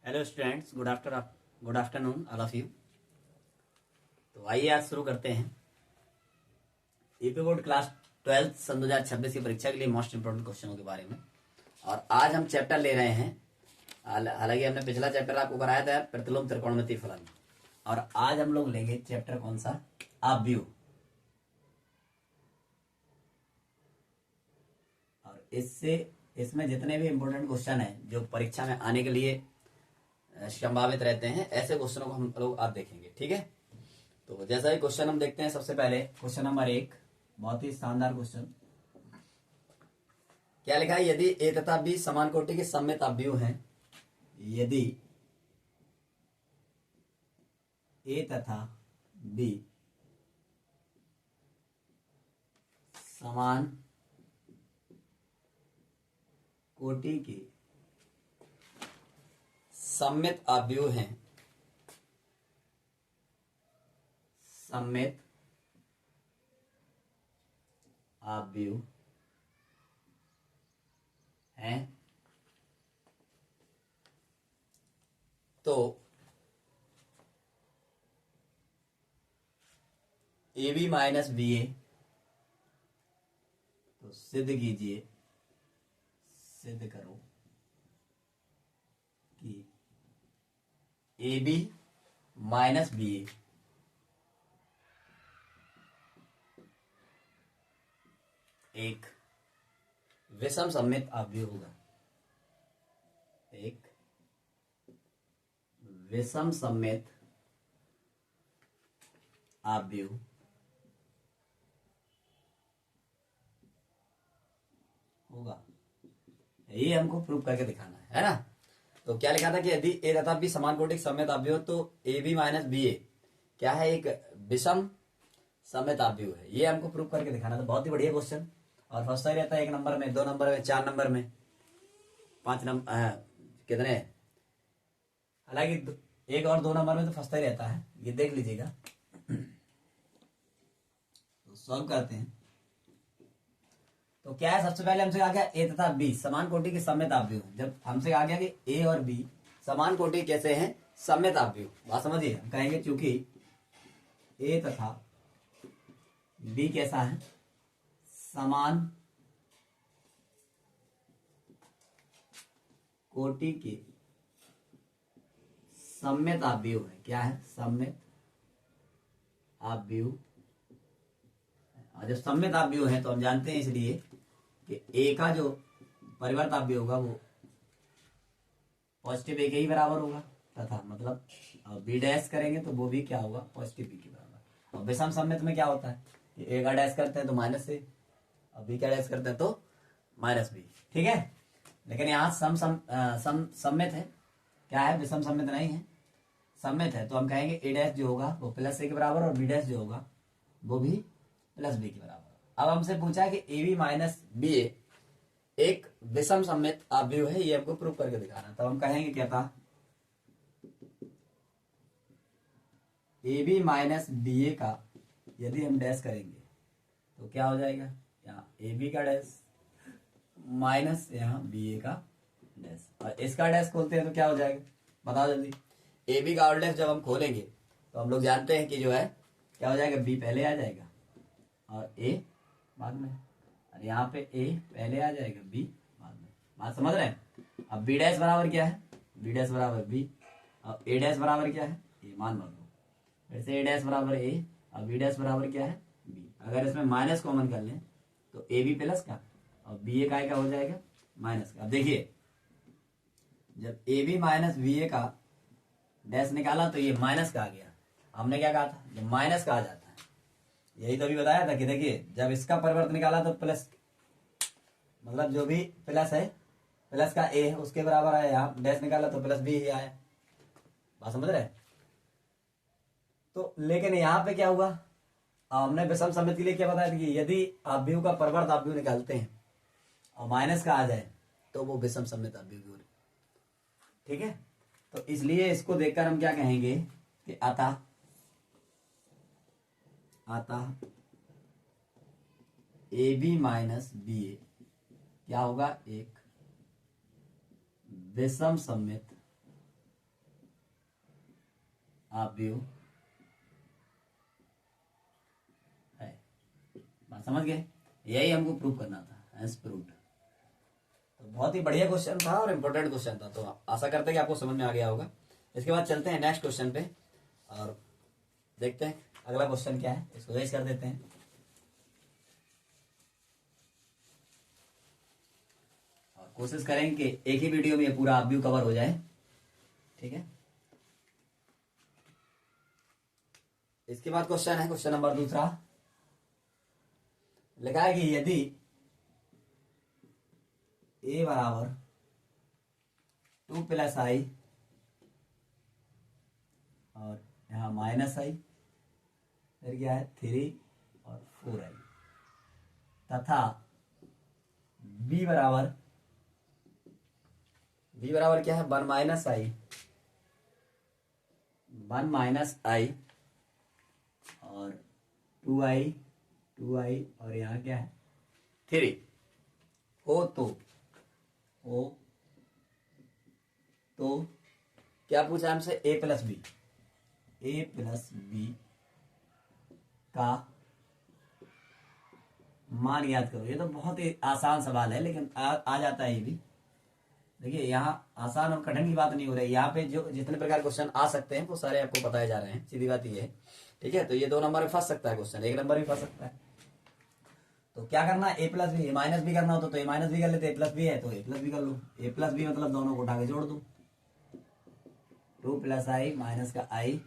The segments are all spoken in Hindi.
Hello students, good afternoon all of you. तो आइए आज शुरू करते हैं ईपी बोर्ड क्लास 12 सन 2026 की परीक्षा के लिए मोस्ट इंपोर्टेंट क्वेश्चनों के बारे में। और आज हम चैप्टर ले रहे हैं, हालांकि हमने पिछला चैप्टर आपको कराया था प्रतिलोम त्रिकोणमितीय फलन, और आज हम लोग लेंगे चैप्टर कौन सा, आव्यूह। और इसमें जितने भी इंपोर्टेंट क्वेश्चन हैं जो परीक्षा में आने के लिए संभावित रहते हैं, ऐसे क्वेश्चनों को हम लोग आज देखेंगे। ठीक है, तो जैसा ही क्वेश्चन हम देखते हैं, सबसे पहले क्वेश्चन नंबर 1, बहुत ही शानदार क्वेश्चन। क्या लिखा है? यदि ए तथा बी समान कोटि के सममित आव्यूह हैं, यदि ए तथा बी समान कोटि के सममित आव्यूह हैं, सममित आव्यूह हैं, तो ए बी माइनस बी ए, तो सिद्ध कीजिए, सिद्ध करो कि ए बी माइनस बी ए एक विषम सममित आव्यूह होगा। एक विषम सममित आव्यूह होगा। ये हमको प्रूव करके दिखाना है ना। तो क्या लिखा था कि यदि ए तथा बी समान कोटि के सममित आव्यूह, तो ए बी माइनस बी ए क्या है? एक विषम सममित आव्यूह है। ये हमको प्रूव करके दिखाना था। बहुत ही बढ़िया क्वेश्चन, और फंसता ही रहता है 1 नंबर में, 2 नंबर में, 4 नंबर में, 5 नंबर, कितने, हालांकि 1 और 2 नंबर में तो फंसता ही रहता है। ये देख लीजिएगा। तो सॉल्व करते हैं। तो क्या है, सबसे पहले हमसे आ गया ए तथा बी समान कोटि के सममित आव्यूह। जब हमसे आ गया कि ए और बी समान कोटि कैसे हैं? सममित आव्यूह। बात समझिए, हम कहेंगे चूंकि ए तथा बी कैसा है? समान कोटि के सममित आव्यूह है। क्या है? सममित आव्यूह। और जब सममित आव्यूह है तो हम जानते हैं इसलिए कि ए का जो परिवर्त आव्यूह होगा वो पॉजिटिव ए के ही बराबर होगा, तथा मतलब बी डैश करेंगे तो वो भी क्या होगा? पॉजिटिव बी के बराबर। और विषम सममित में क्या होता है कि ए का डैश करते हैं तो माइनस ए, और बी का डैश करते हैं तो माइनस बी। ठीक है, लेकिन यहाँ सममित है। क्या है? विषम सममित नहीं है, सममित है। तो हम कहेंगे ए डैश जो होगा वो प्लस ए के बराबर, और बी डैश जो होगा वो भी प्लस बी के बराबर। अब हमसे पूछा है कि ए बी माइनस बी ए एक विषम सममित आव्यूह है, ये हमको प्रूव करके दिखाना। तो हम कहेंगे क्या था? ए बी माइनस बी ए का यदि हम डैश करेंगे तो क्या हो जाएगा? यहाँ ए बी का डैश माइनस यहाँ बी ए का डैश, और इसका डैश खोलते हैं तो क्या हो जाएगा? बताओ जल्दी। ए बी का और डैश जब हम खोलेंगे तो हम लोग जानते हैं कि जो है क्या हो जाएगा? बी पहले आ जाएगा और ए बाद में, और यहाँ पे ए पहले आ जाएगा, बी बाद में। बात समझ रहे हैं? अब बी डैश बराबर क्या है? बी डैश बराबर बी, और ए डैश बराबर क्या है? ए मान लो। फिर से ए डैश बराबर ए, और बी डैश बराबर क्या है? बी। अगर इसमें माइनस कॉमन कर लें तो ए बी प्लस का और बी ए का हो जाएगा माइनस का। अब देखिए, जब ए बी माइनस बी ए का डैश निकाला तो ये माइनस का आ गया। हमने क्या कहा था? जब माइनस का आ जाता है, यही तो अभी बताया था कि देखिए जब इसका परिवर्तन निकाला तो प्लस, मतलब जो भी प्लस है, प्लस का ए है उसके बराबर आया। यहाँ डैश निकाला तो प्लस बी ही आया। बात समझ रहे? तो लेकिन यहाँ पे क्या हुआ? हमने विषम सममित के लिए क्या बताया था कि यदि आव्यूह का परिवर्त आव्यूह निकालते हैं और माइनस का आ जाए तो वो विषम सममित आव्यूह की। ठीक है, तो इसलिए इसको देखकर हम क्या कहेंगे कि अतः ए बी माइनस बी ए क्या होगा? एक विषम सममित आव्यूह है। बात समझ गए? यही हमको प्रूव करना था, एज प्रूव्ड। तो बहुत ही बढ़िया क्वेश्चन था और इम्पोर्टेंट क्वेश्चन था, तो आशा करते हैं कि आपको समझ में आ गया होगा। इसके बाद चलते हैं नेक्स्ट क्वेश्चन पे और देखते हैं अगला क्वेश्चन क्या है। इसको रेज कर देते हैं। और कोशिश करें कि एक ही वीडियो में ये पूरा आव्यूह कवर हो जाए, ठीक है। इसके बाद क्वेश्चन है, क्वेश्चन नंबर दूसरा। लिखा है कि यदि a बराबर 2 प्लस आई और यहाँ माइनस आई, फिर क्या है 3 और 4 आई, तथा b बराबर क्या है 1 माइनस आई, 1 माइनस आई और 2i और यहाँ क्या है 3 हो तो क्या पूछा हमसे a प्लस बी का मान याद करो। ये तो बहुत ही आसान सवाल है, लेकिन आ जाता है ये भी। देखिए यहाँ आसान और कठिन की बात नहीं हो रही, यहाँ पे जो जितने प्रकार क्वेश्चन आ सकते हैं वो सारे आपको बताए जा रहे हैं, सीधी बात ये है, ठीक है। तो ये 2 नंबर में फंस सकता है क्वेश्चन, 1 नंबर भी फंस सकता है। तो क्या करना, ए प्लस बी, माइनस भी करना हो तो ए माइनस भी कर लेते, ए प्लस बी है तो ए प्लस भी कर लो। ए प्लस बी मतलब दोनों को उठा के जोड़ दो, 2 प्लस आई माइनस का आई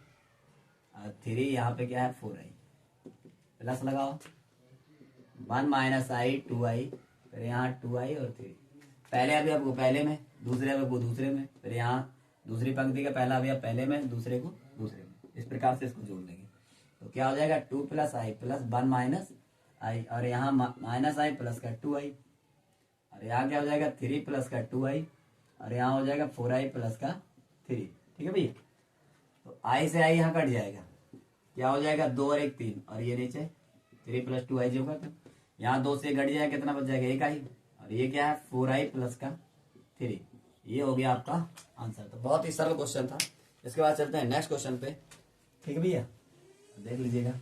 और 3 यहाँ पे क्या है 4i, प्लस लगाओ 1 माइनस आई 2i, फिर यहाँ 2i और 3, पहले अवयव को पहले में, दूसरे अवयव को दूसरे में, फिर यहाँ दूसरी पंक्ति का पहला अवयव पहले में, दूसरे को दूसरे में, इस प्रकार से इसको जोड़ देंगे। तो क्या हो जाएगा 2 प्लस आई प्लस 1 माइनस आई और यहाँ माइनस आई प्लस का 2i और यहाँ क्या हो जाएगा 3 प्लस का 2i और यहाँ हो जाएगा 4i प्लस का 3, ठीक है भैया। तो आई से आई यहाँ कट जाएगा, क्या हो जाएगा 2 और 1 3 और ये नीचे 3 प्लस 2i जो का, यहाँ 2 से घट जाएगा, कितना बच जाएगा 1i और ये क्या है 4i प्लस का 3। ये हो गया आपका आंसर। तो बहुत ही सरल क्वेश्चन था। इसके बाद चलते हैं नेक्स्ट क्वेश्चन पे, ठीक है भैया। देख लीजिएगा,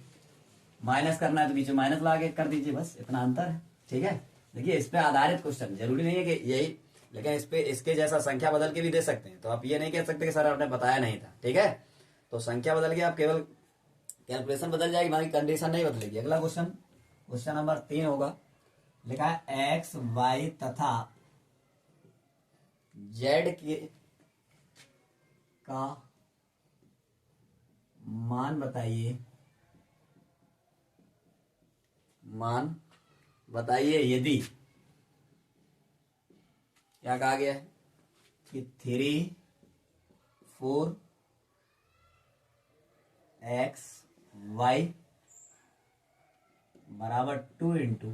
माइनस करना है तो बीच में माइनस ला के कर दीजिए, बस इतना अंतर है, ठीक है। देखिए इस पे आधारित क्वेश्चन, जरूरी नहीं है कि यही, लेकिन इस पे इसके जैसा संख्या बदल के भी दे सकते हैं। तो आप ये नहीं कह सकते कि सर आपने बताया नहीं था, ठीक है। तो संख्या बदल के आप केवल कैलकुलेशन बदल जाएगी, बाकी कंडीशन नहीं बदलेगी। अगला क्वेश्चन, क्वेश्चन नंबर 3 होगा। लिखा है एक्स वाई तथा जेड के का मान बताइए, मान बताइए यदि, क्या कहा गया है कि 3 4 एक्स वाई बराबर 2 इंटू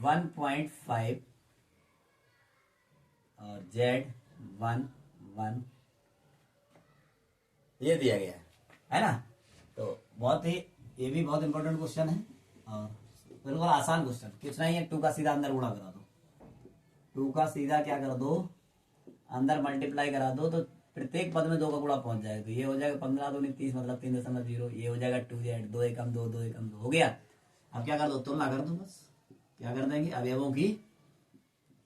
1.5 और जेड 1 1, ये दिया गया है ना। तो बहुत ही, ये भी बहुत इंपॉर्टेंट क्वेश्चन है और बिल्कुल आसान क्वेश्चन, कुछ नहीं है। 2 का सीधा अंदर गुणा करा दो, 2 का सीधा क्या कर दो अंदर मल्टीप्लाई करा दो, तो प्रत्येक पद में 2 का गुणा पहुंच जाएगा। तो ये हो जाएगा 15 दूनी 30 मतलब 3.0, ये हो जाएगा 2z 2 एकम 2 2 एकम 2 हो गया। अब क्या कर दो, तुलना कर दो, बस क्या कर देंगे अवयवों की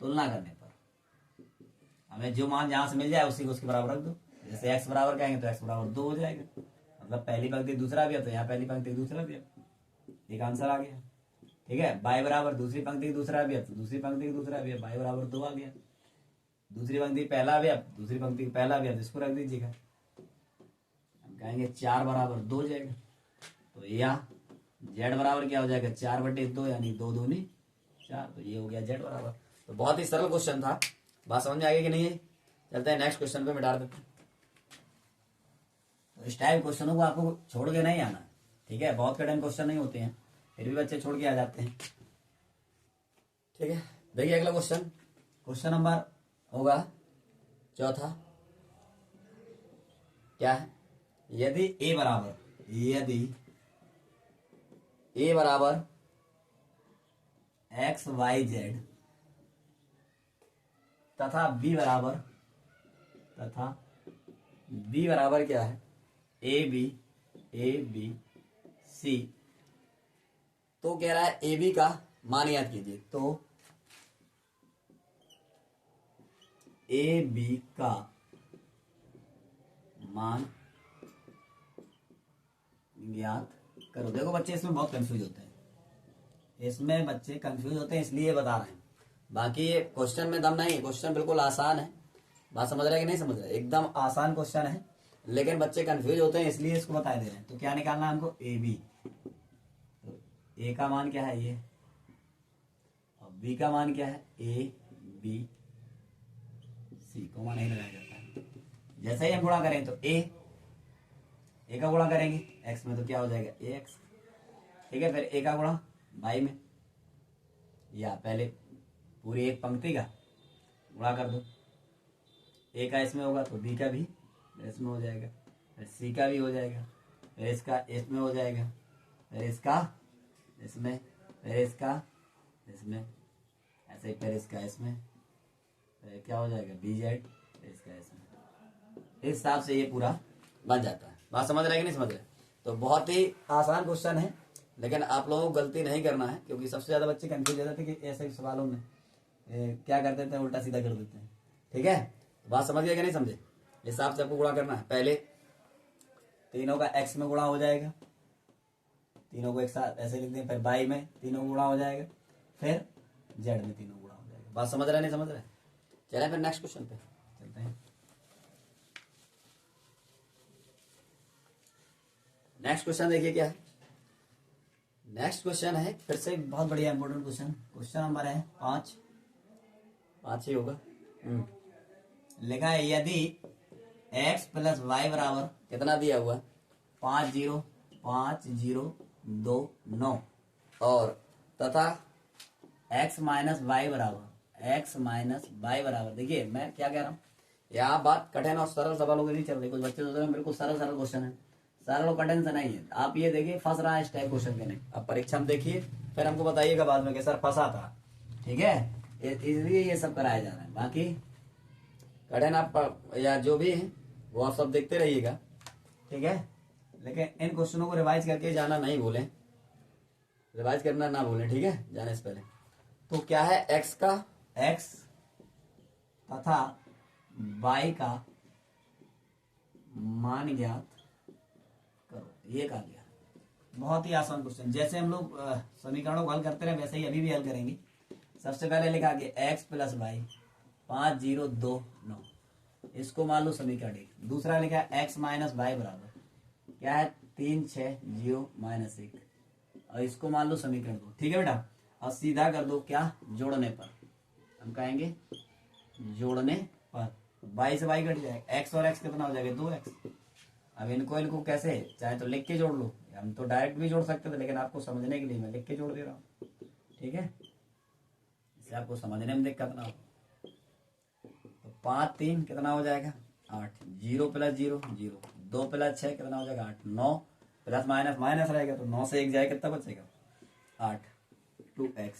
तुलना करने पर हमें जो मान जहां से मिल जाए उसी को उसके बराबर रख दो। जैसे x बराबर कहेंगे तो x बराबर 2 हो जाएगा, मतलब पहली पंक्ति दूसरा भी है तो यहाँ पहली पंक्ति दूसरा भी है, एक आंसर आ गया, ठीक है। y बराबर दूसरी पंक्ति दूसरा भी है तो दूसरी पंक्ति दूसरा भी है, y बराबर 2 आ गया। दूसरी पंक्ति पहला भी है, दूसरी पंक्ति पहला भी है, तो इसको रख दीजिएगा। हम कहेंगे 4 बराबर 2 जेड, तो यहाँ जेड बराबर क्या हो जाएगा 4/2 यानी 2 दूनी 4, तो ये हो गया जेड बराबर। तो बहुत ही सरल क्वेश्चन था, बात समझ में आ गई कि नहीं है। चलते हैं नेक्स्ट क्वेश्चन पे, मिटा देते हैं। तो इस टाइप क्वेश्चनों को आपको छोड़ के नहीं आना, ठीक है। बहुत कठिन क्वेश्चन नहीं होते हैं, फिर भी बच्चे छोड़ के आ जाते हैं, ठीक है। देखिए अगला क्वेश्चन, क्वेश्चन नंबर होगा चौथा। क्या है, यदि a बराबर एक्स वाई जेड तथा b बराबर बी बराबर क्या है, ए बी सी। तो कह रहा है ए बी का मान याद कीजिए, तो ए बी का मान ज्ञात करो। देखो बच्चे इसमें बहुत कंफ्यूज होते हैं, इसमें बच्चे कंफ्यूज होते हैं, इसलिए बता रहे हैं। बाकी ये क्वेश्चन में दम नहीं है, क्वेश्चन बिल्कुल आसान है। बात समझ रहे हैं कि नहीं समझ रहे? एकदम आसान क्वेश्चन है, लेकिन बच्चे कंफ्यूज होते हैं इसलिए इसको बता दे रहे हैं। तो क्या निकालना है हमको, ए बी। तो ए का मान क्या है ये, और बी का मान क्या है, ए बी सी को मान नहीं लगाया जाता है। जैसे ही हम गुणा करें तो ए का गुणा करेंगे एक्स में तो क्या हो जाएगा, ए एक्स। ठीक है, फिर ए का गुणा वाई में, या पहले पूरी एक पंक्ति का गुणा कर दो। ए का इसमें होगा तो बी का भी इसमें हो जाएगा, फिर सी का भी हो जाएगा, फिर इसका इसमें हो जाएगा, फिर इसका इसमें, फिर इसका इसमें, ऐसे ही फिर इसका इसमें, फिर क्या हो जाएगा बी जेड, फिर इसका इसमें। इस हिसाब से ये पूरा बन जाता है। बात समझ रहे कि नहीं समझ रहे? तो बहुत ही आसान क्वेश्चन है, लेकिन आप लोगों को गलती नहीं करना है, क्योंकि सबसे ज्यादा बच्चे कंफ्यूज हो जाते हैं कि ऐसे सवालों में क्या कर देते हैं, उल्टा सीधा कर देते हैं। ठीक है, बात समझ गए कि नहीं समझे? इस हिसाब से आपको गुणा करना है। पहले तीनों का एक्स में गुणा हो जाएगा, तीनों को एक साथ ऐसे लिख दें, फिर बाई में तीनों गुणा हो जाएगा, फिर जेड में तीनों गुणा हो जाएगा। बात समझ रहे नहीं समझ रहे? चले फिर नेक्स्ट क्वेश्चन पे चलते हैं। नेक्स्ट क्वेश्चन देखिए क्या है। नेक्स्ट क्वेश्चन है फिर से बहुत बढ़िया इंपॉर्टेंट क्वेश्चन। क्वेश्चन नंबर है 5 ही होगा। लिखा है यदि x प्लस वाई बराबर कितना दिया हुआ, 50,50,2,9 और तथा x माइनस वाई बराबर देखिए मैं क्या कह रहा हूँ, यहाँ बात कठिन और सरल सवालों की नहीं चल रही। कुछ बच्चे सोच रहे हैं बिल्कुल सरल सरल क्वेश्चन है, सरल और कठिन से नहीं है। आप ये देखिए फंस रहा है इस टाइप क्वेश्चन के नहीं। अब परीक्षा में देखिए, फिर हमको बताइएगा बाद में कि सर फंसा था। ठीक है, इसलिए ये सब कराया जा रहा है। बाकी कठिन आप या जो भी है वो आप सब देखते रहिएगा। ठीक है, लेकिन इन क्वेश्चनों को रिवाइज करके जाना नहीं भूलें, रिवाइज करना ना भूलें। ठीक है, जाने से पहले। तो क्या है, x तथा y का मान ज्ञात करो। ये कहा गया, बहुत ही आसान क्वेश्चन। जैसे हम लोग समीकरणों को हल करते रहे वैसे ही अभी भी हल करेंगे। सबसे पहले लिखा गया x प्लस वाई 5029, इसको मान लो समीकरण एक। दूसरा लिखा है x माइनस वाई बराबर क्या है 360-1, और इसको मान लो समीकरण 2। ठीक है बेटा, और सीधा कर दो क्या, जोड़ने पर। हम कहेंगे जोड़ने पर y से y कट जाएगा, x और x कितना हो जाएगा 2x। अब इनको कैसे, चाहे तो लिख के जोड़ लो, हम तो डायरेक्ट भी जोड़ सकते थे, लेकिन आपको समझने के लिए मैं लिख के जोड़ दे रहा हूँ। ठीक है, इससे आपको समझने में दिक्कत ना हो। तो 5-3 कितना हो जाएगा 8, 0 प्लस 0 0, 2 प्लस 6 कितना हो जाएगा 8, 9 प्लस माइनस माइनस रहेगा तो 9 से 1 जाए कितना बचेगा 8, 2x।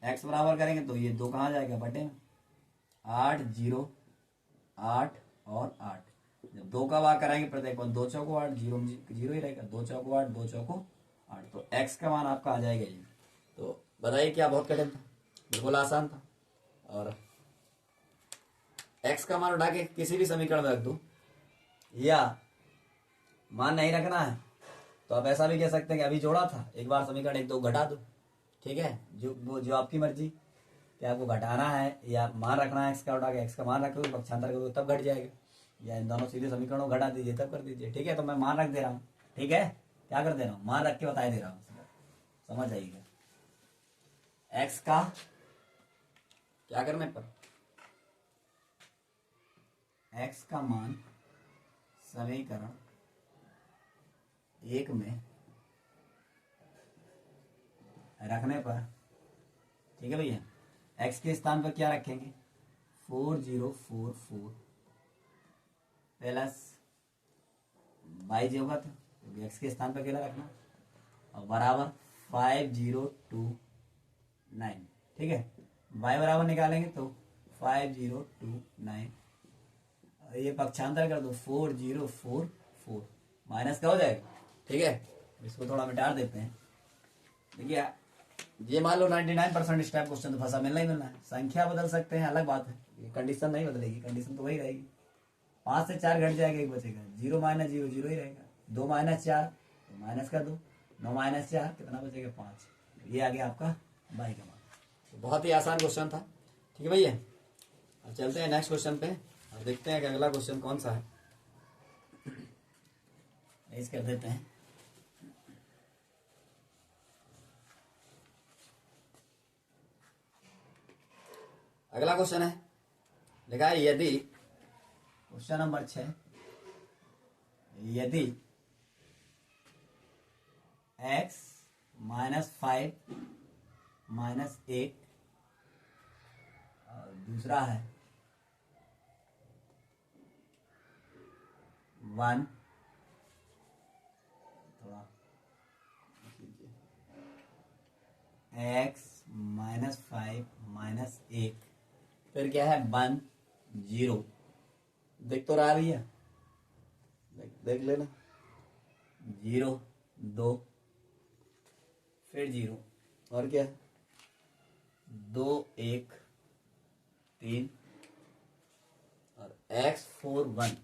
x बराबर करेंगे तो ये 2 कहाँ जाएगा बटे में, 8 0 8 और 8। जब 2 का भाग कराएंगे प्रत्येक बार 2 चौको 8, 0 0 ही रहेगा, 2 चौको 8 2 चौको 8, तो x का मान आपका आ जाएगा ये। तो बताइए क्या बहुत कठिन था, बिल्कुल आसान था। और x का मान उठा के किसी भी समीकरण में रख दो, या मान नहीं रखना है तो आप ऐसा भी कह सकते हैं कि अभी जोड़ा था, एक बार समीकरण 1 2 घटा दो। ठीक है, जो आपकी मर्जी, कि आपको घटाना है या मान रखना है, x का उठा के x का मान रखोगे पक्षांतर करोगे तब घट जाएगा, या इन दोनों सीधे समीकरणों को घटा दीजिए तब कर दीजिए। ठीक है, तो मैं मान रख दे रहा हूँ। ठीक है, क्या कर दे रहा हूँ, मान रख के बता दे रहा हूँ, समझ जाइएगा। x का क्या करने पर, x का मान समीकरण 1 में रखने पर, ठीक है भैया, x के स्थान पर क्या रखेंगे 4044 प्लस y जो होगा तो x के स्थान पर क्या रखना, और बराबर 5029। ठीक है, y बराबर निकालेंगे तो 5029 ये पक्षांतर कर दो 4044 माइनस का हो जाएगा। ठीक है, इसको थोड़ा मिटा देते हैं। देखिए ये मान लो 99% इस टाइप क्वेश्चन तो फंसा मिलना ही मिलना है। संख्या बदल सकते हैं अलग बात है, ये कंडीशन नहीं बदलेगी, कंडीशन तो वही रहेगी। 5 से 4 घट जाएगा, एक बचेगा। 0 माइनस 0 0 ही रहेगा। 2 माइनस 4 तो माइनस का 2, 9 माइनस 4 कितना बचेगा 5। ये आ गया आपका बाई का मान। तो बहुत ही आसान क्वेश्चन था। ठीक है भैया, अब चलते हैं नेक्स्ट क्वेश्चन पे और देखते हैं कि अगला क्वेश्चन कौन सा है। इस कर देते हैं। अगला क्वेश्चन है, लिखा है यदि, क्वेश्चन नंबर 6, यदि x -5 -8 और दूसरा है 1, थोड़ा x -5 -1, फिर क्या है 1 0। देख तो रहा भैया, देख लेना। 0 2 फिर 0 और क्या 2 1 3 और x 4 1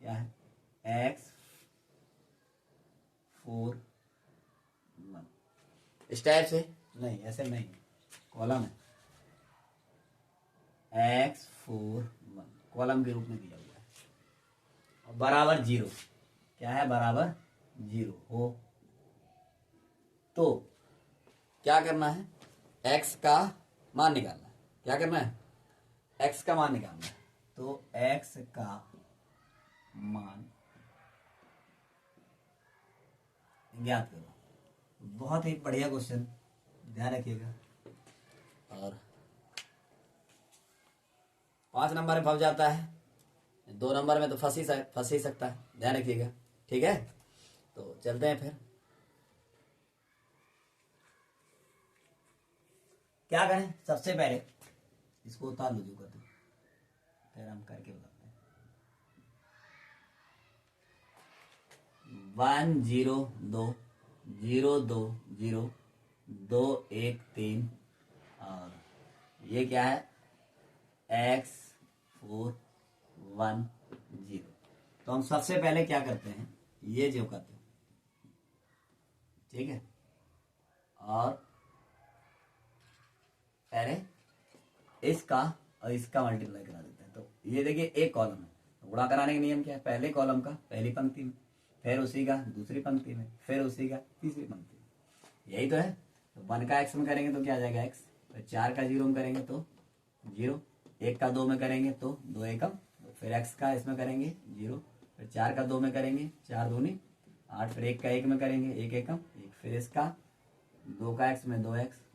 क्या है x 4 1। इस टाइप से नहीं, ऐसे नहीं, कॉलम है x 4 1 कॉलम के रूप में दिया हुआ है और बराबर 0। क्या है बराबर 0 हो तो क्या करना है, x का मान निकालना है। क्या करना है, x का मान निकालना है। तो x का मान ज्ञात करो। बहुत ही बढ़िया क्वेश्चन, ध्यान रखिएगा। और 5 नंबर में फंस जाता है, 2 नंबर में तो फंस ही सकता है, ध्यान रखिएगा। ठीक है, तो चलते हैं फिर। क्या करें, सबसे पहले इसको उतार लो जो करते, फिर हम करके बताते हैं। 1 0 2 0 2 0 2 1 3 और ये क्या है x 4 1 0। तो हम सबसे पहले क्या करते हैं, ये जो करते हैं, ठीक है, और पहले इसका और इसका मल्टीप्लाई करा देते हैं। तो ये देखिए एक कॉलम है, तो गुणा कराने का नियम क्या है, पहले कॉलम का पहली पंक्ति में, फिर उसी का दूसरी पंक्ति में, फिर उसी का तीसरी पंक्ति में, यही तो है। तो 1 का x में करेंगे तो क्या आ जाएगा x, फिर 4 का 0 में करेंगे तो 0, 1 का 2 में करेंगे तो 2 एकम, फिर x का इसमें करेंगे 0, फिर 4 का 2 में करेंगे 4 दूनी 8, फिर 1 का 1 में करेंगे 1 एकम 1, फिर इसका 2 का x में 2x,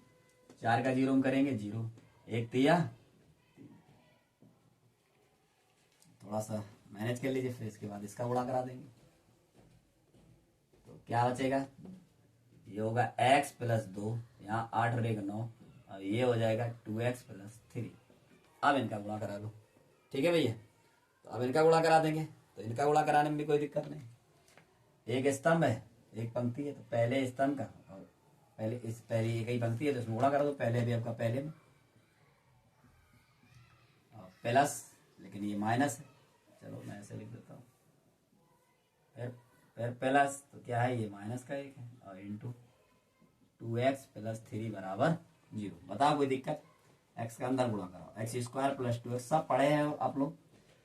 4 का 0 में करेंगे 0, 1 तिया, थोड़ा सा मैनेज कर लीजिए, फिर इसके बाद इसका गुणा करा देंगे। तो क्या बचेगा, ये होगा x प्लस 2, यहाँ 8 और 1 9, और ये हो जाएगा 2x प्लस 3। अब इनका गुणा करा लो। ठीक है भैया, तो अब इनका गुणा करा देंगे। तो इनका गुणा कराने में भी कोई दिक्कत नहीं, एक स्तंभ है एक पंक्ति है, तो पहले स्तंभ का और पहली एक ही पंक्ति है तो इसमें गुणा करा दो। पहले भी आपका पहले में प्लस, लेकिन ये माइनस है, चलो मैं ऐसे लिख देता हूँ, फिर प्लस, तो क्या है ये माइनस का 1 है, और इंटू 2x प्लस 3 बराबर 0। बताओ कोई दिक्कत, x का अंदर गुणा करो, x स्क्वायर प्लस 2x सब पढ़े हैं आप लोग,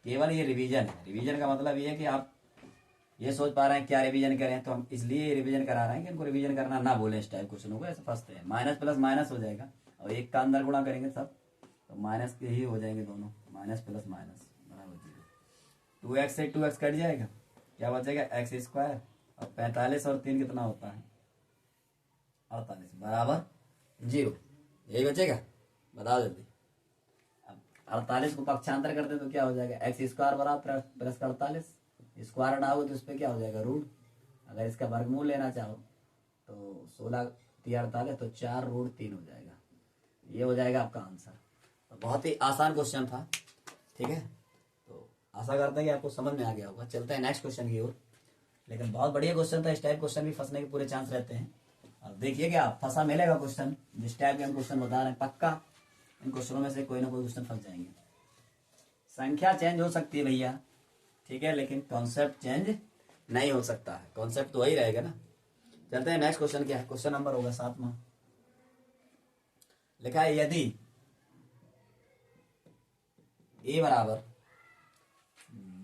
केवल ये रिवीजन है। रिवीजन का मतलब ये है कि आप ये सोच पा रहे हैं क्या रिवीजन करें, तो हम इसलिए रिवीजन करा रहे हैं कि इनको रिवीजन करना ना बोले, इस टाइप क्वेश्चनों को ऐसे फंसते हैं। माइनस प्लस माइनस हो जाएगा और 1 का अंदर गुणा करेंगे सब, तो माइनस के ही हो जाएंगे दोनों, माइनस प्लस माइनस बराबर 0। 2x से 2x कट जाएगा, क्या बचेगा x स्क्वायर, और 45 और 3 कितना होता है 48 बराबर 0, यही बचेगा। बताओ जल्दी। अब 48 को पक्षांतर करते तो क्या हो जाएगा, x स्क्वायर बराबर प्लस 48, स्क्वायर हटाओगे तो इस पर क्या हो जाएगा रूट। अगर इसका वर्गमूल लेना चाहो तो 16 3 48, तो 4 रूट 3 हो जाएगा, ये हो जाएगा आपका आंसर। तो बहुत ही आसान क्वेश्चन था। ठीक है, तो आशा करते हैं कि आपको समझ में आ गया होगा। चलते हैं नेक्स्ट क्वेश्चन की ओर। लेकिन बहुत बढ़िया क्वेश्चन था, इस टाइप क्वेश्चन भी फंसने के पूरे चांस रहते हैं। और देखिएगा आप फंसा मिलेगा क्वेश्चन, जिस टाइप के हम क्वेश्चन बता रहे हैं पक्का इन क्वेश्चनों में से कोई ना कोई क्वेश्चन फंस जाएंगे। संख्या चेंज हो सकती है भैया, ठीक है, लेकिन कॉन्सेप्ट चेंज नहीं हो सकता है, कॉन्सेप्ट तो वही रहेगा ना। चलते हैं नेक्स्ट क्वेश्चन। क्या है क्वेश्चन नंबर होगा 7वां। लिखा है यदि ए बराबर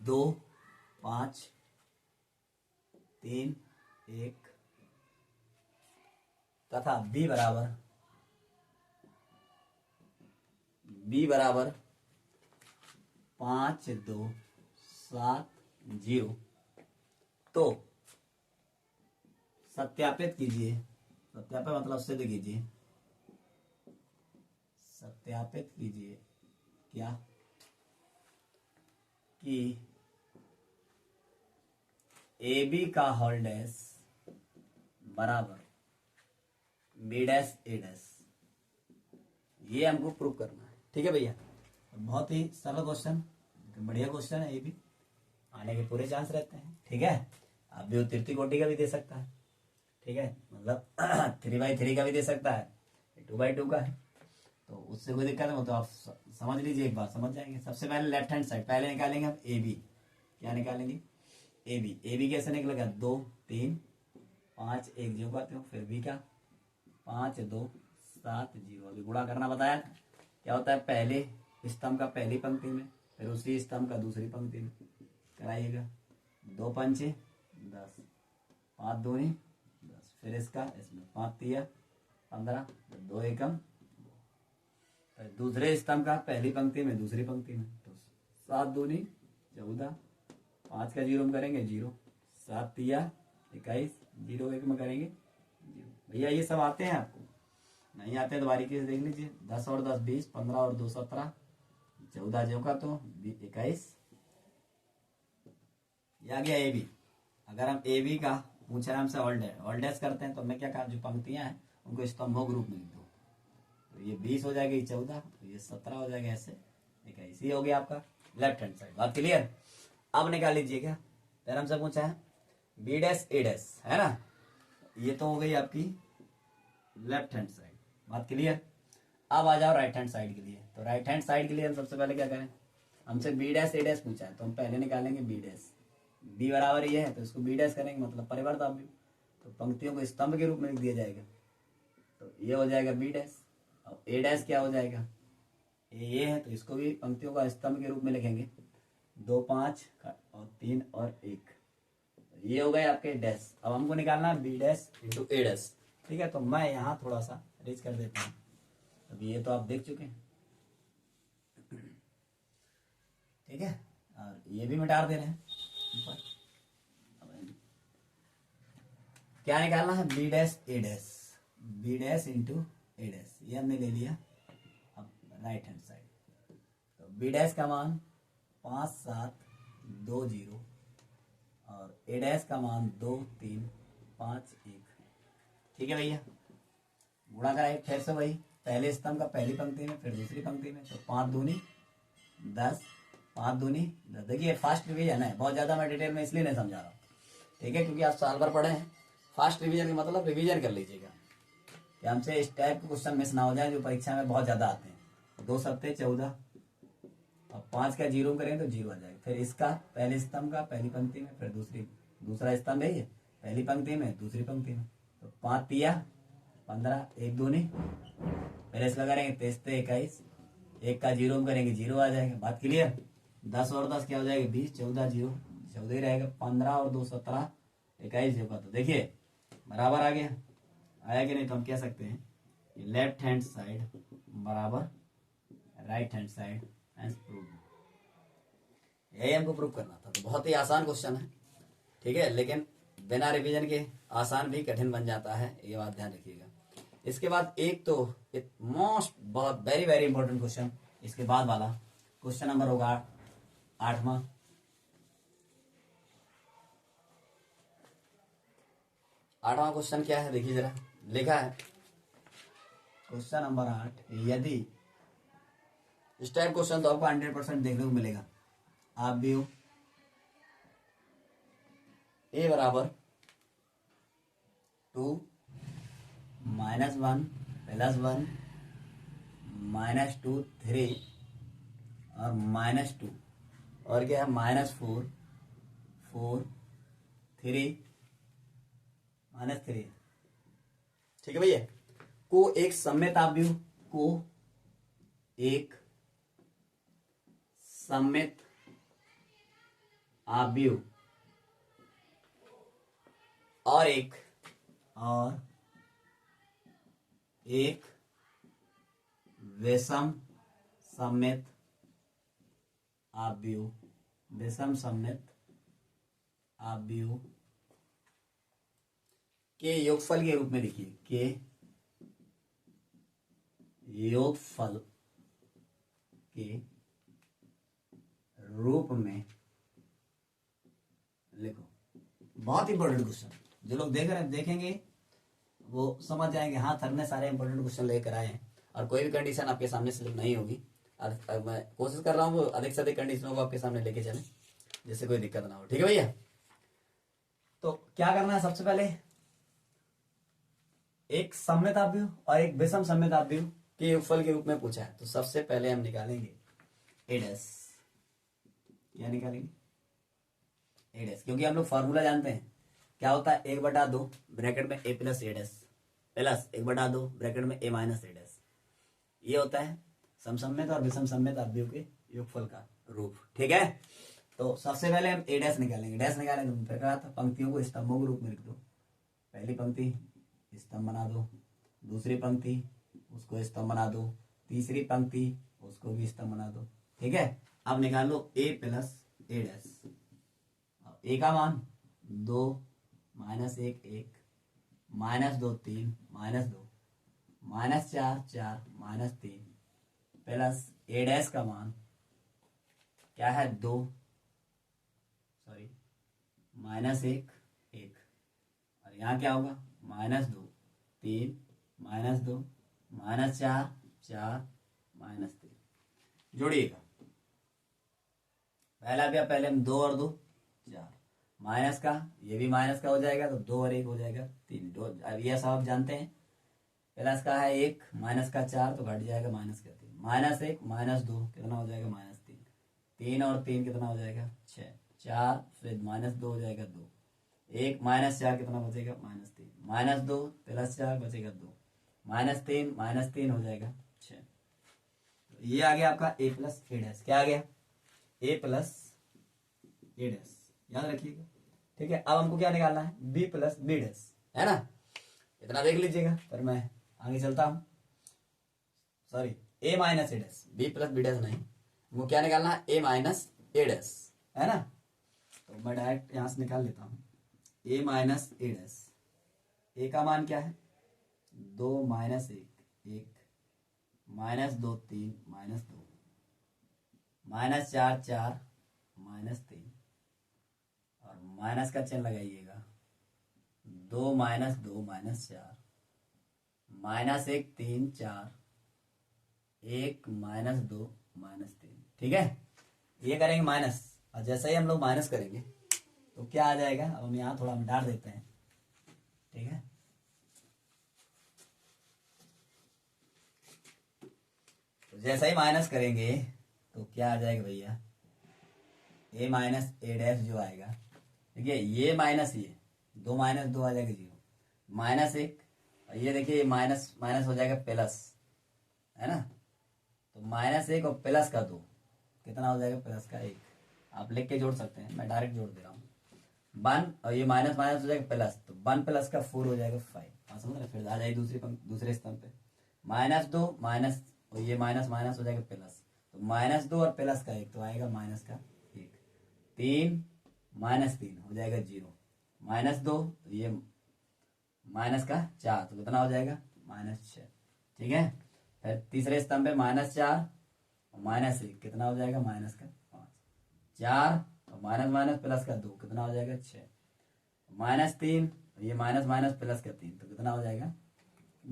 2 5 3 1 तथा बी बराबर 5 2 7 0 तो सत्यापित कीजिए, सत्यापित मतलब सिद्ध कीजिए, सत्यापित कीजिए क्या कि ए बी का होल डैश बराबर बी डैश ए डैश। ये हमको प्रूव करना है, ठीक है भैया। बहुत ही सरल क्वेश्चन, बढ़िया क्वेश्चन है, ये भी आने के पूरे चांस रहते हैं, ठीक है। आप भी तृतीय कोटि का भी दे सकता है, ठीक है, मतलब 3/3 का भी दे सकता है, 2/2 का है, तो उससे कोई दिक्कत नहीं। वो तो आप समझ लीजिए, एक बार समझ जाएंगे। सबसे पहले लेफ्ट हैंड साइड पहले निकालेंगे हम ए बी। क्या निकालेंगे? A B. ए बी कैसे निकलेगा? 2 3 5 1 जो कहते हो, फिर बी का 5 2 7 0। अभी गुणा करना बताया था, क्या होता है पहले स्तंभ का पहली पंक्ति में, फिर उसी स्तंभ का दूसरी पंक्ति में कराइएगा। 2 पंचे 10, 5 दूनी 10, फिर इसका इसमें 5 तिया 15, 2 एकम, फिर दूसरे स्तंभ का पहली पंक्ति में दूसरी पंक्ति में, तो 7 दूनी 14, 5 का 0 में करेंगे 0, 7 तिया 21, 0 1 में करेंगे 0। भैया ये सब आते हैं आपको? नहीं आते तो बारीकी से देख लीजिए। 10 और 10 20, 15 और 2 17, 14 जो का तो 21। ये आ गया ए बी। अगर हम ए बी का पूछा हमसे ऑल डैश करते हैं तो हमने क्या कहा, जो पंक्तियां हैं उनको स्तंभों के रूप में लिख दो। तो ये 20 हो जाएगा, ये 14, तो ये 17 हो जाएगा, ऐसे 21। ये हो गया आपका लेफ्ट हैंड साइड। बात क्लियर? अब निकाल लीजिए। क्या फिर हमसे पूछा है बी डैश ए डैश, है ना। ये तो हो गई आपकी लेफ्ट हैंड साइड। बात क्लियर? अब आ जाओ राइट हैंड साइड के लिए। तो राइट हैंड साइड के लिए हम सबसे पहले क्या करें, हमसे बी डैश ए डैश पूछा है तो हम पहले निकालेंगे बी डैश। बी बराबर ये है तो इसको बी डैश करेंगे, मतलब परिवर्त आप भी, तो पंक्तियों को स्तंभ के रूप में लिख दिया जाएगा। तो ये हो जाएगा बी डैश। और ए डैश क्या हो जाएगा, ये है तो इसको भी पंक्तियों का स्तंभ के रूप में लिखेंगे, 2 5 और 3 और 1। तो ये हो गए आपके डैश। अब हमको निकालना है बी डैश इंटू ए डैश, ठीक है। तो मैं यहाँ थोड़ा सा रेज कर देता हूँ। अभी ये तो आप देख चुके हैं, ठीक है, और ये भी मिटा दे रहे हैं ऊपर। क्या निकालना है, बी डैश ए डैश, बी डैश इंटू ए डैश, ये हमने ले लिया। अब राइट हैंड साइड, तो बी डैश का मान 5 7 2 0 और ए डैश का मान 2 3 5 1, ठीक है भैया। गुणा कराए फिर से वही, पहले स्तंभ का पहली पंक्ति में फिर दूसरी पंक्ति में, तो 5 दूनी 10, 5 दूनी 10। देखिए फास्ट रिवीजन है, बहुत ज़्यादा मैं डिटेल में इसलिए नहीं समझा रहा हूँ, ठीक है, क्योंकि आप साल भर पढ़े हैं। फास्ट रिवीजन का मतलब रिवीजन कर लीजिएगा कि हमसे इस टाइप के क्वेश्चन मिस ना हो जाए जो परीक्षा में बहुत ज़्यादा आते हैं। 2 सत्ते 14 और 5 का 0 करें तो 0 आ जाएगा। फिर इसका पहले स्तंभ का पहली पंक्ति में फिर दूसरा स्तंभ है ये, पहली पंक्ति में दूसरी पंक्ति में, तो 5 तिया 15, 1 दूनी, फिर इसका करेंगे 23 21, 1 का 0 में करेंगे 0 आ जाएगा। बात क्लियर? 10 और 10 क्या हो जाएगा 20, 14 0 14 ही रहेगा, 15 और 2 17, 21 होगा। तो देखिए बराबर आ गया, आया कि नहीं? तो हम कह सकते हैं कि लेफ्ट हैंड साइड बराबर right hand side and prove. यही हमको प्रूव करना था। तो बहुत ही आसान क्वेश्चन है, ठीक है, लेकिन बिना रिवीजन के आसान भी कठिन बन जाता है, ये बात ध्यान रखिएगा। इसके बाद एक तो मोस्ट बहुत वेरी वेरी इंपॉर्टेंट क्वेश्चन, इसके बाद वाला क्वेश्चन नंबर होगा 8वां। आठवां क्वेश्चन क्या है देखिए जरा, लिखा है क्वेश्चन नंबर 8, यदि इस टाइप क्वेश्चन तो आपको 100% देखने को मिलेगा। आव्यूह ए बराबर 2 -1 +1 -2 3 और -2 और क्या है -4 4 3 -3। ठीक है भैया। को एक सममित आव्यूह को एक सममित आव्यूह और एक विषम सममित आव्यूह विषम सममित आव्यूह के योगफल के रूप में लिखिए। के योगफल के रूप में लिखो। बहुत इंपॉर्टेंट क्वेश्चन, जो लोग देखेंगे वो समझ जाएंगे हाँ सर ने सारे इंपॉर्टेंट क्वेश्चन लेकर आए हैं। और कोई भी कंडीशन आपके सामने स्लिप नहीं होगी। मैं कोशिश कर रहा हूँ अधिक से अधिक कंडीशनों को आपके सामने लेके चलें जिससे कोई दिक्कत ना हो। ठीक है भैया। तो क्या करना है, सबसे पहले एक सममित आव्यूह और एक विषम सममित आव्यूह के योगफल के रूप में पूछा है। तो सबसे पहले हम निकालेंगे ए डैश। क्या निकालेंगे? ए डैश, क्योंकि हम लोग फॉर्मूला जानते हैं क्या होता है, 1/2 ब्रैकेट में ए प्लस ए डैश प्लस 1/2 ब्रैकेट में ए माइनस ए डैश। ये होता है समसम्मित और विषम सम्मित आव्यूह के योगफल का रूप। ठीक है। तो सबसे पहले हम ए डैश निकालेंगे। डैश निकालेंगे तो फिर कहा था पंक्तियों को स्तंभों के रूप में लिख दो। पहली पंक्ति स्तंभ बना दो, दूसरी पंक्ति उसको स्तंभ बना दो, तीसरी पंक्ति उसको भी स्तंभ बना दो। ठीक है। अब निकाल लो ए प्लस ए डैश। ए का मान 2 -1 1 -2 3 -2 -4 4 -3 प्लस ए डैश का मान क्या है, 2 -1 1 और यहाँ क्या होगा -2 3 -2 -4 4 -3। जोड़िएगा। पहला भी पहले हम 2 और 2 4 माइनस का, ये भी माइनस का हो जाएगा तो 2 और 1 हो जाएगा 3। 2 अब ये सब आप जानते हैं। प्लस का है 1 माइनस का 4 तो घट जाएगा माइनस का 3। -1 -2 कितना हो जाएगा -3। 3 और 3 कितना हो जाएगा 6। 4 फिर -2 हो जाएगा 2। 1 -4 कितना बचेगा -3। -2 + 4 बचेगा 2। -3 हो जाएगा 6। तो ये आ गया आपका ए प्लस ए डैश। क्या आ गया? ए प्लस ए डैश। याद रखिएगा। ठीक है। अब हमको क्या निकालना है, बी प्लस बी डैश, है ना। इतना देख लीजिएगा फिर मैं आगे चलता हूं। Sorry, a minus a dash, b plus b dash नहीं, वो क्या निकालना है, ए माइनस ए डैश, है ना। तो मैं डायरेक्ट यहां से निकाल लेता हूं ए माइनस ए डैश। ए का मान क्या है 2 -1 1 -2 3 -2 -4 4 -3 और माइनस का चिन्ह लगाइएगा। 2 -2 -4 -1 3 4 1 -2 -3। ठीक है। ये करेंगे माइनस और जैसे ही हम लोग माइनस करेंगे तो क्या आ जाएगा, अब हम यहाँ थोड़ा मिटा देते हैं। ठीक है। तो जैसे ही माइनस करेंगे तो क्या आ जाएगा भैया, ए माइनस ए डैश जो आएगा। देखिए ये माइनस ये 2 -2 आ जाएगा 0 -1 और ये देखिए ये माइनस माइनस हो जाएगा प्लस, है ना। तो -1 और प्लस का 2 कितना हो जाएगा, प्लस का 1। आप लिख के जोड़ सकते हैं, मैं डायरेक्ट जोड़ दे रहा हूँ। 1 और ये माइनस माइनस हो जाएगा प्लस, तो 1 प्लस का 4 हो जाएगा 5। हाँ समझ रहे। फिर आ जाएगी दूसरे स्तंभ पे -2 माइनस और ये माइनस माइनस हो जाएगा प्लस, तो -2 और प्लस का 1 तो आएगा माइनस का 1। 3 -3 हो जाएगा 0 -2 तो ये माइनस का 4 तो कितना हो जाएगा -6। ठीक है। फिर तीसरे स्तंभ पे -4 और -1 कितना हो जाएगा माइनस का 5। 4 और माइनस माइनस प्लस का 2 कितना हो जाएगा 6। -3 और ये माइनस माइनस प्लस का 3 तो कितना हो जाएगा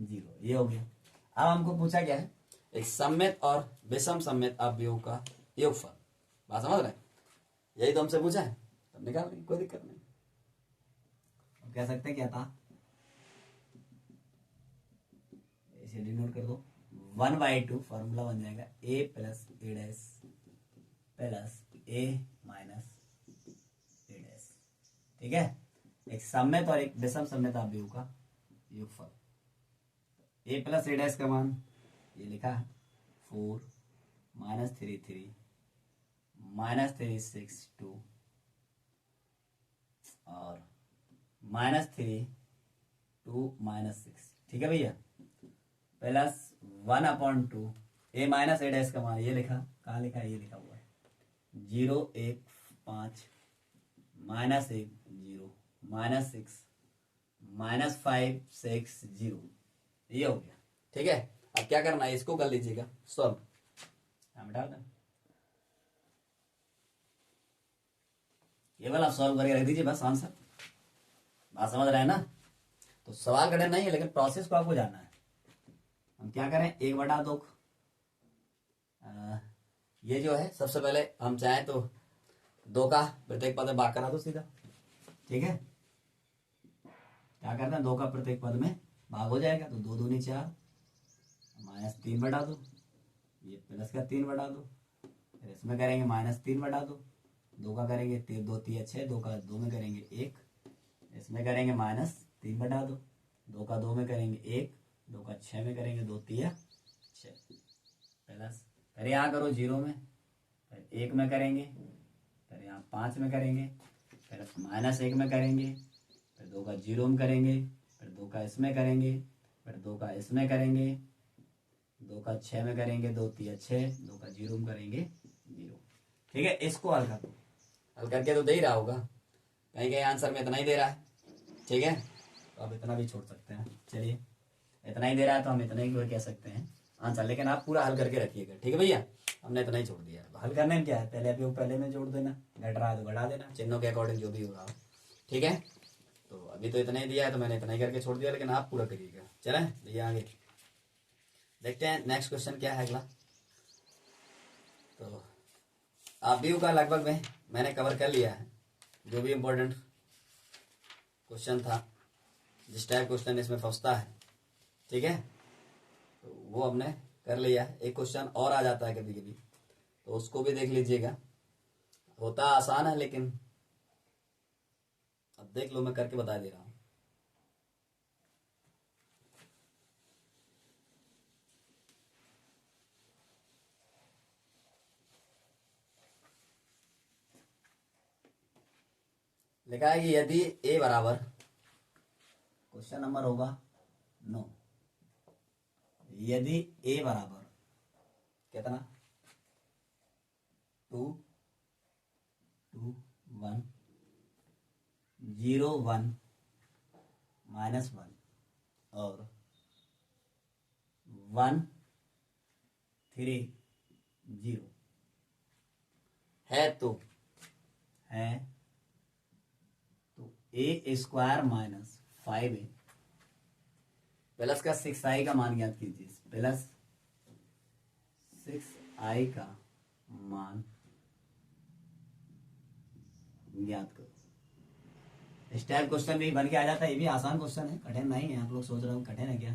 0। ये हो गया। अब हमको पूछा क्या है, एक सममित और विषम सममित आव्यूह का योगफल। बात समझ रहे हैं। यही तो हमसे पूछा है, तब निकाल लेंगे, कोई दिक्कत नहीं। अब कह सकते हैं क्या था, इसे डिनोट कर दो 1/2, फॉर्मूला बन जाएगा a plus A dash plus a minus a dash. ठीक है, एक सम्मित और एक विषम सम्मित अवयव का योगफल। a प्लस ए डैश का मान ये लिखा है 4 माइनस 3 3 माइनस 3 6 2 और माइनस 3 2 माइनस 6। ठीक है भैया, plus 1/2 a minus a dash का मान ये लिखा, कहाँ लिखा है, ये लिखा हुआ है 0 1 5 माइनस 1 0 माइनस 6 माइनस 5 6 0, ये हो गया। ठीक है, अब क्या करना है, इसको कर लीजिएगा सॉल्व, हम डाल दें, केवल आप सॉल्व करके रख दीजिए बस आंसर। बात समझ रहे हैं ना? तो सवाल कठिन नहीं है, लेकिन प्रोसेस को आपको जानना है। हम क्या करें, 1/2 ये जो है, सबसे पहले हम चाहें तो 2 का प्रत्येक पद में भाग करा दो सीधा। ठीक है, क्या करते हैं, 2 का प्रत्येक पद में भाग हो जाएगा, तो 2 दूनी 4 माइनस 3/2, ये प्लस का 3/2, फिर इसमें करेंगे माइनस 3/2, 2 का करेंगे 2 3 6, 2 का 2 में करेंगे 1, इसमें करेंगे माइनस 3/2, 2 का 2 में करेंगे 1, 2 का 6 में करेंगे 2 3 6, प्लस फिर यहाँ करो 0 में, फिर 1 में करेंगे, फिर यहाँ 5 में करेंगे, फिर माइनस 1 में करेंगे, फिर 2 का 0 में करेंगे, फिर 2 का इसमें करेंगे, फिर 2 का इसमें करेंगे, 2 का 6 में करेंगे 2 3 6, 2 का 0 में करेंगे 0। ठीक है, इसको हल कर दो, हल करके तो दे ही रहा होगा, कहीं कहीं आंसर में इतना ही दे रहा है। ठीक है, तो आप इतना भी छोड़ सकते हैं, चलिए इतना ही दे रहा है तो हम इतना ही कह सकते हैं आंसर, लेकिन आप पूरा हल करके रखिएगा। ठीक है भैया, हमने इतना ही छोड़ दिया। हल करने में क्या है, पहले अभी वो पहले में जोड़ देना, घट रहा है तो घटा देना, चिन्हों के अकॉर्डिंग जो भी होगा। ठीक है, तो अभी तो इतना ही दिया है तो मैंने इतना ही करके छोड़ दिया, लेकिन आप पूरा करिएगा। चले भैया आगे देखते हैं, नेक्स्ट क्वेश्चन क्या है अगला। तो आप व्यू का लगभग में मैंने कवर कर लिया है, जो भी इम्पोर्टेंट क्वेश्चन था, जिस टाइप क्वेश्चन इसमें फंसता है। ठीक है, तो वो हमने कर लिया है। एक क्वेश्चन और आ जाता है कभी कभी, तो उसको भी देख लीजिएगा, होता आसान है लेकिन अब देख लो, मैं करके बता दे रहा हूँ। लिखा है कि यदि a बराबर, क्वेश्चन नंबर होगा 9, यदि a बराबर कितना 2 2 1 0 1 -1 और 1 3 0 है, तो a² माइनस 5a प्लस का 6i का मान ज्ञात कीजिए, प्लस 6i का मान ज्ञात करो। इस टाइप क्वेश्चन भी बन के आ जाता है, ये भी आसान क्वेश्चन है, कठिन नहीं है। आप लोग सोच रहे हो कठिन है क्या,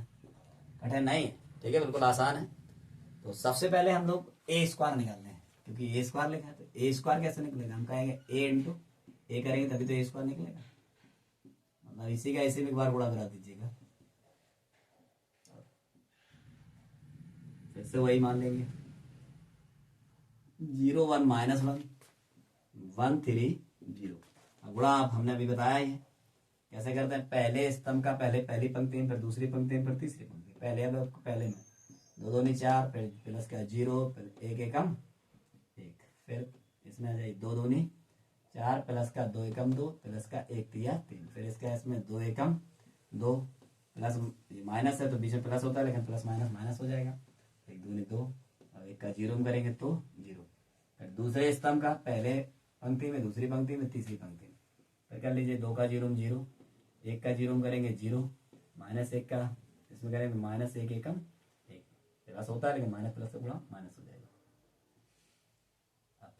कठिन नहीं है। ठीक है, बिल्कुल आसान है। तो सबसे पहले हम लोग a² निकालते हैं, क्योंकि a² लिखा है, तो a² कैसे निकलेगा, हम कहेंगे a इंटू a करेंगे तभी तो a² निकलेगा, मतलब इसी का इसी में एक बार गुणा करा दीजिएगा, फिर से वही मान लेंगे 0 1 -1 1 3 0। अब गुणा आप हमने अभी बताया ही है, कैसे करते हैं, पहले स्तंभ का पहले पहली पंक्ति में, फिर दूसरी पंक्ति में, फिर तीसरी पंक्ति में। पहले अब पहले में 2 दूनी 4, फिर प्लस का 0, फिर 1 एकम 1, फिर इसमें आ जाए 2 दूनी 4, प्लस का 2 एकम 2, प्लस का 1 तिया 3, फिर इसका इसमें 2 एकम 2, प्लस माइनस है तो बीच में प्लस होता है, लेकिन प्लस माइनस माइनस हो जाएगा, 1 दूनी 2 और 1 का 0 में करेंगे तो 0। फिर दूसरे स्तंभ का पहले पंक्ति में, दूसरी पंक्ति में, तीसरी पंक्ति में, फिर कर लीजिए 2 का 0 में 0, 1 का 0 में करेंगे 0, -1 का इसमें करेंगे -1 एकम 1, प्लस होता है लेकिन माइनस प्लस से गुणा माइनस हो जाएगा।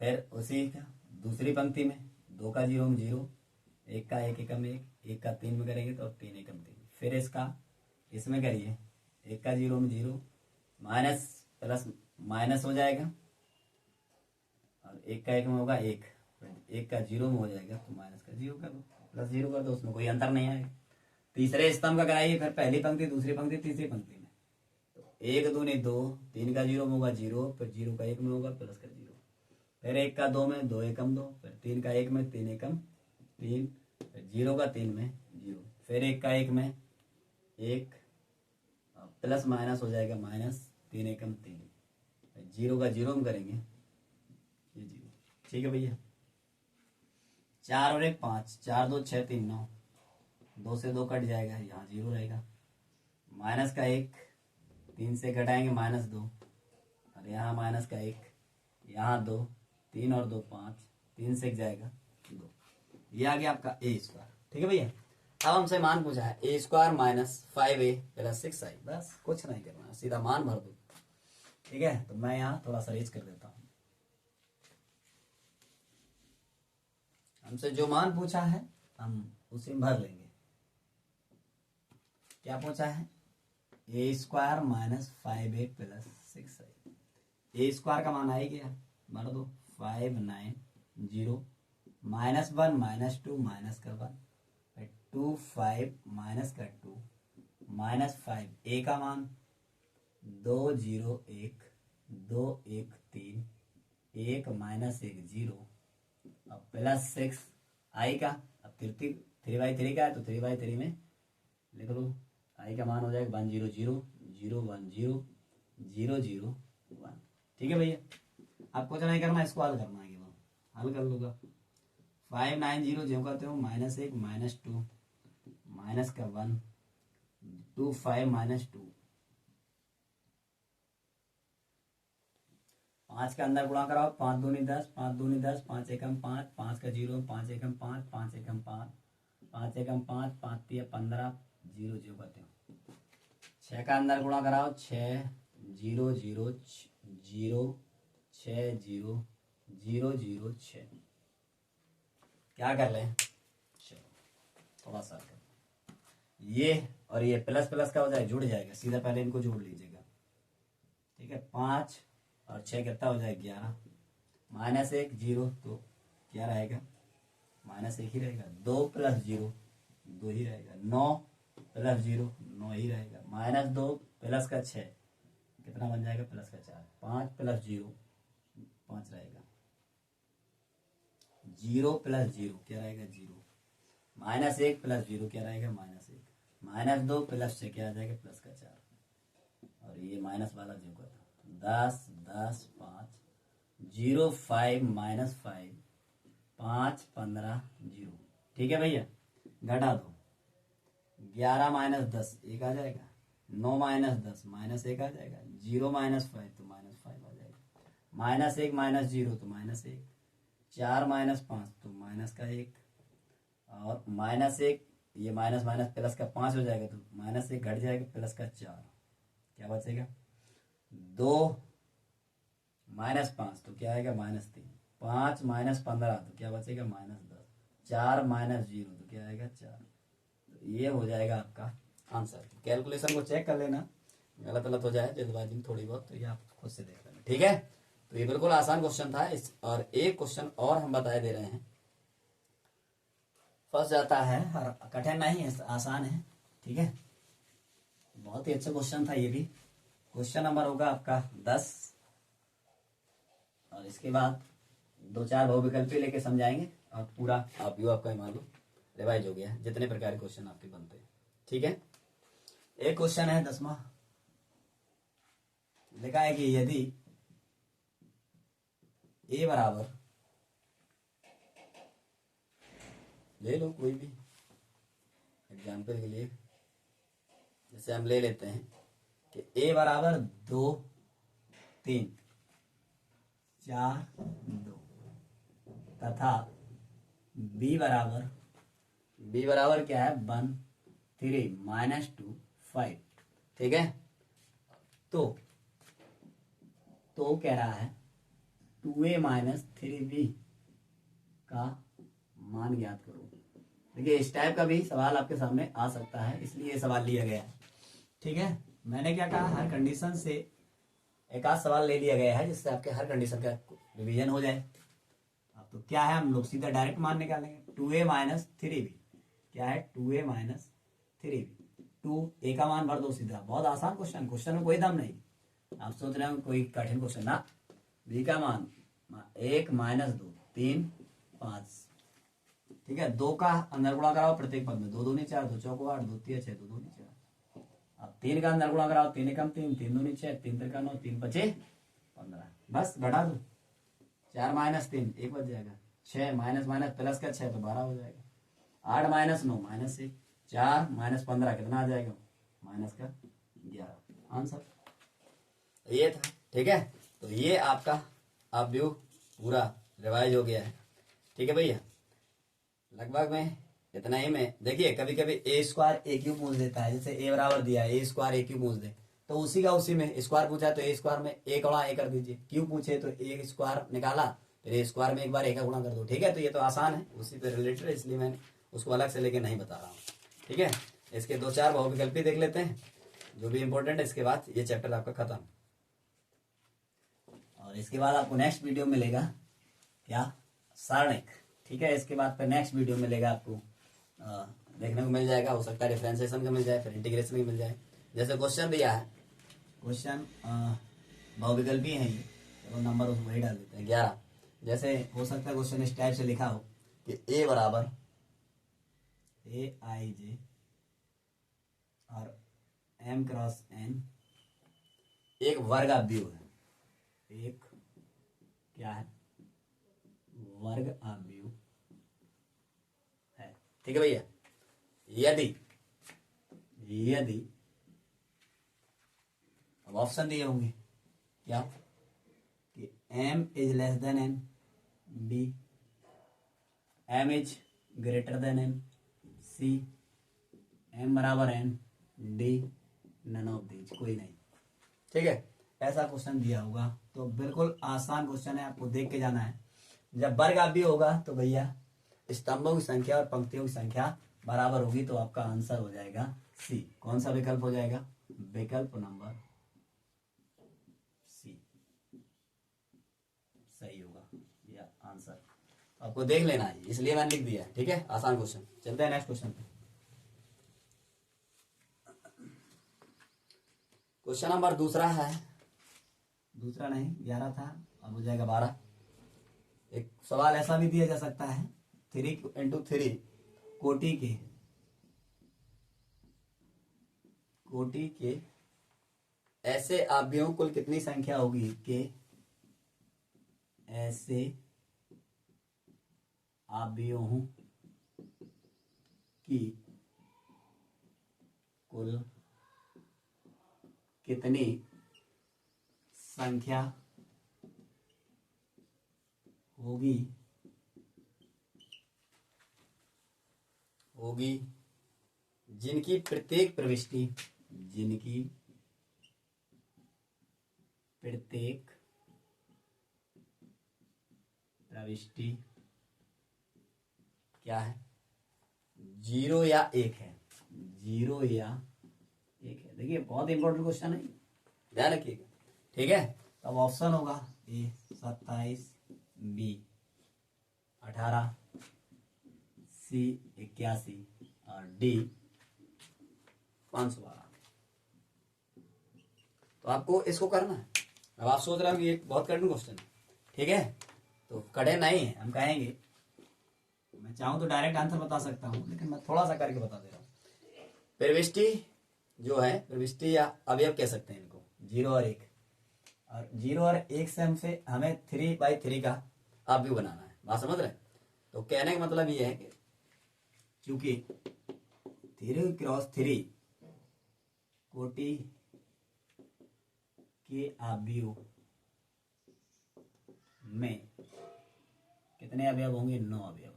फिर उसी का दूसरी पंक्ति में 2 का 0 में 0, 1 का 1 एकम 1, 1 का 3 में करेंगे तो 3 एकम 3। फिर इसका इसमें करिए, 1 का 0 में 0, माइनस प्लस माइनस हो जाएगा, और 1 का 1 में होगा 1, 1 का 0 में हो जाएगा तो माइनस का 0 कर दो, प्लस 0 कर दो, उसमें कोई अंतर नहीं आएगा। तीसरे स्तंभ का कराइए, फिर पहली पंक्ति, दूसरी पंक्ति, तीसरी पंक्ति में, तो 1 दूनी 2, 3 का 0 में होगा 0, फिर 0 का 1 में होगा प्लस का 0, फिर 1 का 2 में 2 एकम 2, फिर 3 का 1 में 3 एकम 3, फिर 0 का 3 में 0, फिर 1 का 1 में 1, प्लस माइनस हो जाएगा माइनस, 3 एकम 3, 0 का 0 में करेंगे ये 0। ठीक है भैया। 4 और 1 5, 4 2 6 3 9, 2 से 2 कट जाएगा, यहाँ 0 रहेगा। माइनस का 1, 3 से घटाएंगे -2, और यहाँ माइनस का 1, यहाँ 2, 3 और 2 5, 3 से जाएगा 2। ये आ गया आपका ए स्क्वायर। ठीक है भैया। अब हमसे मान पूछा है a square minus 5a plus 6i, बस कुछ नहीं करना, सीधा मान भर दो। ठीक है, तो मैं यहाँ थोड़ा सा रेज कर देता हूँ। हमसे जो मान पूछा है हम उसी में भर लेंगे। क्या पूछा है? A square minus 5a plus 6i। A square का मान आई गया, भर दो, 5 9 0, -1 -2 माइनस का 1, 2 5 माइनस का 2, -5, ए का मान 2 0 1 2 1 3 1 -1 0, अब प्लस 6 आई का, अब 3/3 का है तो 3/3 में लिख लो। आई का मान हो जाएगा 1 0 0 0 1 0 0 0 1। ठीक है भैया। अब कुछ नहीं करना, इसको हल करना है, केवल हल कर लूँगा। 5 9 0 जो करते हो, -1 -2 माइनस का 1, 2 5 -2, 5 के अंदर गुणा कराओ, 5 दूनी 10, 5 दूनी 10, 5 एकम 5, 5 का 0, 5 एकम 5, 5 एकम 5, 5 एकम 5, 5 3 15, 0 0 करते हो। 6 का अंदर गुणा कराओ, 6 0 0 0 6 0 0 0 6। क्या कर लें, चलो थोड़ा सा ये और ये प्लस प्लस का हो जाए, जुड़ जाएगा, सीधा पहले इनको जोड़ लीजिएगा। ठीक है, 5 और 6 कितना हो जाएगा 11, -1 0 तो क्या रहेगा, -1 ही रहेगा। 2 + 0 2 ही रहेगा। 9 + 0 9 ही रहेगा। -2 प्लस का 6 कितना बन जाएगा, प्लस का 4। 5 + 0 5 रहेगा। 0 + 0 क्या रहेगा 0। -1 + 0 क्या रहेगा -1। -2 प्लस से क्या आ जाएगा, प्लस का 4, और ये माइनस वाला जो का था 10 10 5 0 5 -5 5 15 0। ठीक है भैया, घटा दो। 11 - 10 1 आ जाएगा। 9 - 10 -1 आ जाएगा। 0 - 5 तो -5 आ जाएगा। -1 - 0 तो -1। 4 - 5 तो माइनस का 1, और -1 ये माइनस माइनस प्लस का 5 हो जाएगा, तो -1 घट जाएगा, प्लस का 4 क्या बचेगा 2 -5 तो क्या आएगा -3। 5 - 15 तो क्या बचेगा -10। 4 - 0 तो क्या आएगा 4। तो ये हो जाएगा आपका आंसर। कैलकुलेशन को चेक कर लेना, गलत गलत हो जाए जल्दबाजी में थोड़ी बहुत, तो ये आप खुद से देख लेना। ठीक है, तो ये बिल्कुल आसान क्वेश्चन था। इस और एक क्वेश्चन और हम बताए दे रहे हैं, फंस जाता है, कठिन नहीं है, आसान है। ठीक है, बहुत ही अच्छा क्वेश्चन था ये भी। क्वेश्चन नंबर होगा आपका 10, और इसके बाद 2-4 बहुविकल्पी लेके समझाएंगे, और पूरा आप यू आपका मान लो रिवाइज हो गया है, जितने प्रकार के क्वेश्चन आपके बनते हैं। ठीक है, एक क्वेश्चन है 10वां, लिखा है कि यदि ए बराबर, ले लो कोई भी एग्जाम्पल के लिए, जैसे हम ले लेते हैं कि ए बराबर 2 3 4 2, तथा बी बराबर क्या है 1 3 -2 5। ठीक है, तो कह रहा है 2a - 3b का मान ज्ञात करो। देखिए इस टाइप का भी सवाल आपके सामने आ सकता है, इसलिए ये सवाल लिया गया है। ठीक है, मैंने क्या कहा, हर कंडीशन से एक आध सवाल ले लिया गया है जिससे आपके हर कंडीशन का रिवीजन हो जाए। अब तो क्या है, हम लोग सीधा डायरेक्ट मान निकालेंगे। 2a माइनस 3b क्या है, 2a माइनस 3b। 2a का मान भर दो सीधा, बहुत आसान क्वेश्चन, क्वेश्चन में कोई दम नहीं। आप सोच रहे हो कोई कठिन क्वेश्चन ना। b का मान 1 माइनस 2 3 5। ठीक है, 2 का अंदर गुणा कराओ प्रत्येक पद में, 2 दूनी 4 2 चौको 8 2 तिया 6 2 दूनी 4। अब 3 का अंदर गुणा कराओ, 3 एकम 3 3 दूनी 6 3 त्रिका 9 3 पचे 15। बस घटा दो, 4 माइनस 3 1 बच जाएगा, 6 माइनस माइनस प्लस का 6 तो 12 हो जाएगा, 8 माइनस 9 माइनस 1 4 माइनस 15 कितना आ जाएगा, माइनस का 11। आंसर ये था। ठीक है, तो ये आपका आप व्यू पूरा रिवाइज हो गया है। ठीक है भैया, लगभग में इतना ही में। देखिए कभी कभी ए स्क्वायर ए क्यूब पूछ देता है, जैसे ए बराबर दिया है ए स्क्वायर ए क्यूब पूछ दे तो उसी का उसी में, स्क्वायर पूछा तो ए स्क्वायर में ए का गुणा ए कर दीजिए, क्यूब पूछे तो ए स्क्वायर निकाला फिर ए स्क्वायर में एक बार ए का गुणा कर दो। ठीक है, तो ये तो आसान है, उसी पे रिलेटेड है, इसलिए मैंने उसको अलग से लेके नहीं बता रहा हूँ। ठीक है, इसके 2-4 बहुविकल्पी देख लेते हैं जो भी इंपॉर्टेंट है, इसके बाद ये चैप्टर आपका खत्म। और इसके बाद आपको नेक्स्ट वीडियो मिलेगा क्या, सारणिक। ठीक है, इसके बाद फिर नेक्स्ट वीडियो मिलेगा आपको देखने को मिल जाएगा, हो सकता है डिफरेंशिएशन का मिल जाए, फिर इंटीग्रेशन का मिल जाए। जैसे क्वेश्चन दिया है, क्वेश्चन बहुविकल्पी है ये, चलो नंबर उसको वही डाल देते हैं 11। जैसे हो सकता है क्वेश्चन इस टाइप से लिखा हो कि ए बराबर ए आई जे और एम क्रॉस एन एक वर्गाव्यूह है, एक क्या है, वर्गाव्यूह है। ठीक है भैया, यदि यदि अब ऑप्शन दिए होंगे क्या कि m is less than n, b m is greater than n, c m बराबर n, d none of these कोई नहीं। ठीक है, ऐसा क्वेश्चन दिया होगा तो बिल्कुल आसान क्वेश्चन है, आपको देख के जाना है। जब वर्गाव्यूह होगा तो भैया स्तंभों की संख्या और पंक्तियों की संख्या बराबर होगी, तो आपका आंसर हो जाएगा सी। कौन सा विकल्प हो जाएगा, विकल्प नंबर सी सही होगा या आंसर। आपको देख लेना है, इसलिए मैंने लिख दिया है। ठीक है, आसान क्वेश्चन। चलते हैं नेक्स्ट क्वेश्चन पे। क्वेश्चन नंबर दूसरा है, दूसरा नहीं 11 था, अब हो जाएगा 12। एक सवाल ऐसा भी दिया जा सकता है, 3 × 3 कोटि के ऐसे अवयवों कुल कितनी संख्या होगी कि ऐसे अवयवों की कुल कितनी संख्या होगी जिनकी प्रत्येक प्रविष्टि क्या है, 0 या 1 है, 0 या 1 है। देखिए बहुत इंपॉर्टेंट क्वेश्चन है, ध्यान रखिएगा। ठीक है, तब ऑप्शन होगा ए 27, बी 18, सी 81 और डी 512। तो आपको इसको करना है। अब आप सोच रहे हो कि ये बहुत कठिन क्वेश्चन है, ठीक है, तो कठिन नहीं है, हम कहेंगे। मैं चाहूं तो डायरेक्ट आंसर बता सकता हूं, लेकिन मैं थोड़ा सा करके बता दे रहा हूं। प्रविष्टि जो है, प्रविष्टि या अवयव कह सकते हैं इनको, 0 और 1, और 0 और 1 से हमें 3/3 का अवयव बनाना है। बात समझ रहे हैं? तो कहने का मतलब ये है कि चूंकि 3 × 3 कोटि के अवयव में कितने अवयव होंगे, 9 अवयव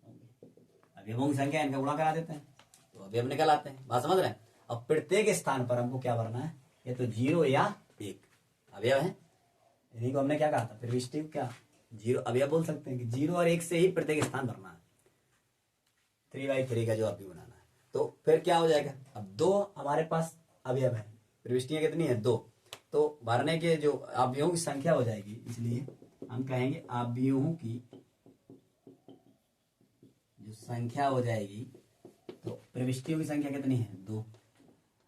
होंगे। अवयवों की संख्या इनका गुणा करा देते हैं तो अवयव निकल आते हैं। बात समझ रहे हैं? अब प्रत्येक स्थान पर हमको क्या भरना है, ये तो 0 या 1 अवयव है, इन्हीं को हमने क्या कहा था, प्रविष्टि क्या, जीरो। अभी आप बोल सकते हैं कि 0 और 1 से ही प्रत्येक स्थान भरना है, 3/3 का जो अभी बनाना है। तो फिर क्या हो जाएगा, अब 2 हमारे पास अवयव है, प्रविष्टियां कितनी है, 2। तो भरने के जो अवयवों की संख्या हो जाएगी, इसलिए हम कहेंगे अवयवों की जो संख्या हो जाएगी, तो प्रविष्टियों की संख्या कितनी है, 2।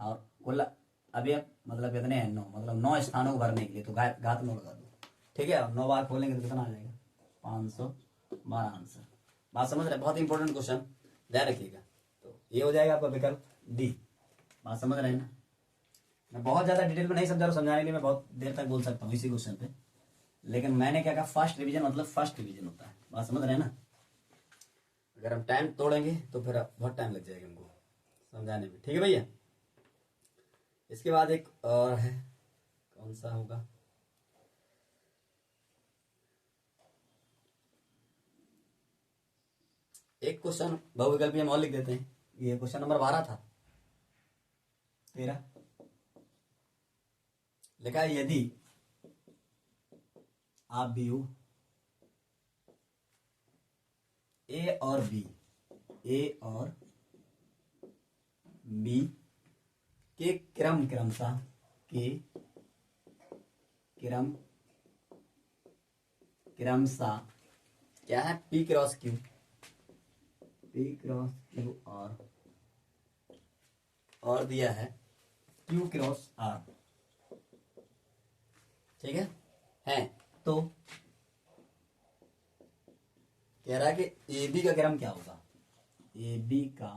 और कुल अवयव मतलब कितने हैं, 9। मतलब 9 स्थानों को भरने के लिए तो घात 9 लगा दो, ठीक है। 9 बार खोलेंगे तो कितना आ जाएगा, 512 आंसर। बात समझ रहे हैं, बहुत इंपॉर्टेंट क्वेश्चन, ध्यान रखिएगा। तो ये हो जाएगा आपका विकल्प डी। बात समझ रहे हैं ना। मैं बहुत ज्यादा डिटेल में नहीं समझा रहा, समझाने के लिए मैं बहुत देर तक बोल सकता हूँ इसी क्वेश्चन पे, लेकिन मैंने क्या कहा, फर्स्ट रिवीजन मतलब फर्स्ट रिवीजन होता है। बात समझ रहे हैं ना। अगर हम टाइम तोड़ेंगे तो फिर बहुत टाइम लग जाएगा हमको समझाने में, ठीक है भैया। इसके बाद एक और है, कौन सा होगा, एक क्वेश्चन बहुविकल्पीय हम और लिख देते हैं। ये क्वेश्चन नंबर 12 था, 13 लिखा है, यदि आप व्यू ए और बी के क्रमशः क्या है, P क्रॉस Q और दिया है Q क्रॉस R, ठीक है। तो कह रहा है कि AB का क्रम क्या होगा, AB का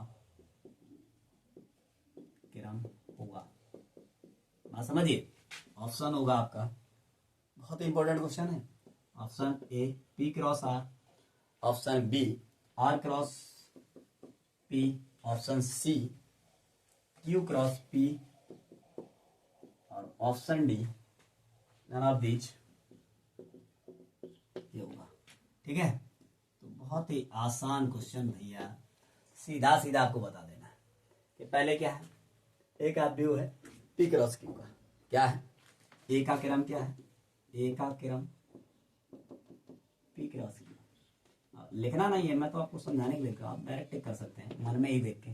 क्रम होगा, बात समझिए। ऑप्शन होगा आपका, बहुत इंपॉर्टेंट क्वेश्चन है। Option A P cross R, option B R cross P, option C Q cross P, और option D none of these ये होगा, ठीक है। तो बहुत ही आसान क्वेश्चन भैया, सीधा सीधा आपको बता देना है कि पहले क्या है, एक आप व्यू है P क्रॉस Q का, क्या है, ए का क्रम क्या है, ए का क्रम P क्रॉस Q। लिखना नहीं है, मैं तो आपको समझाने के लिए, आप डायरेक्ट टिक कर सकते हैं मन में ही देख के।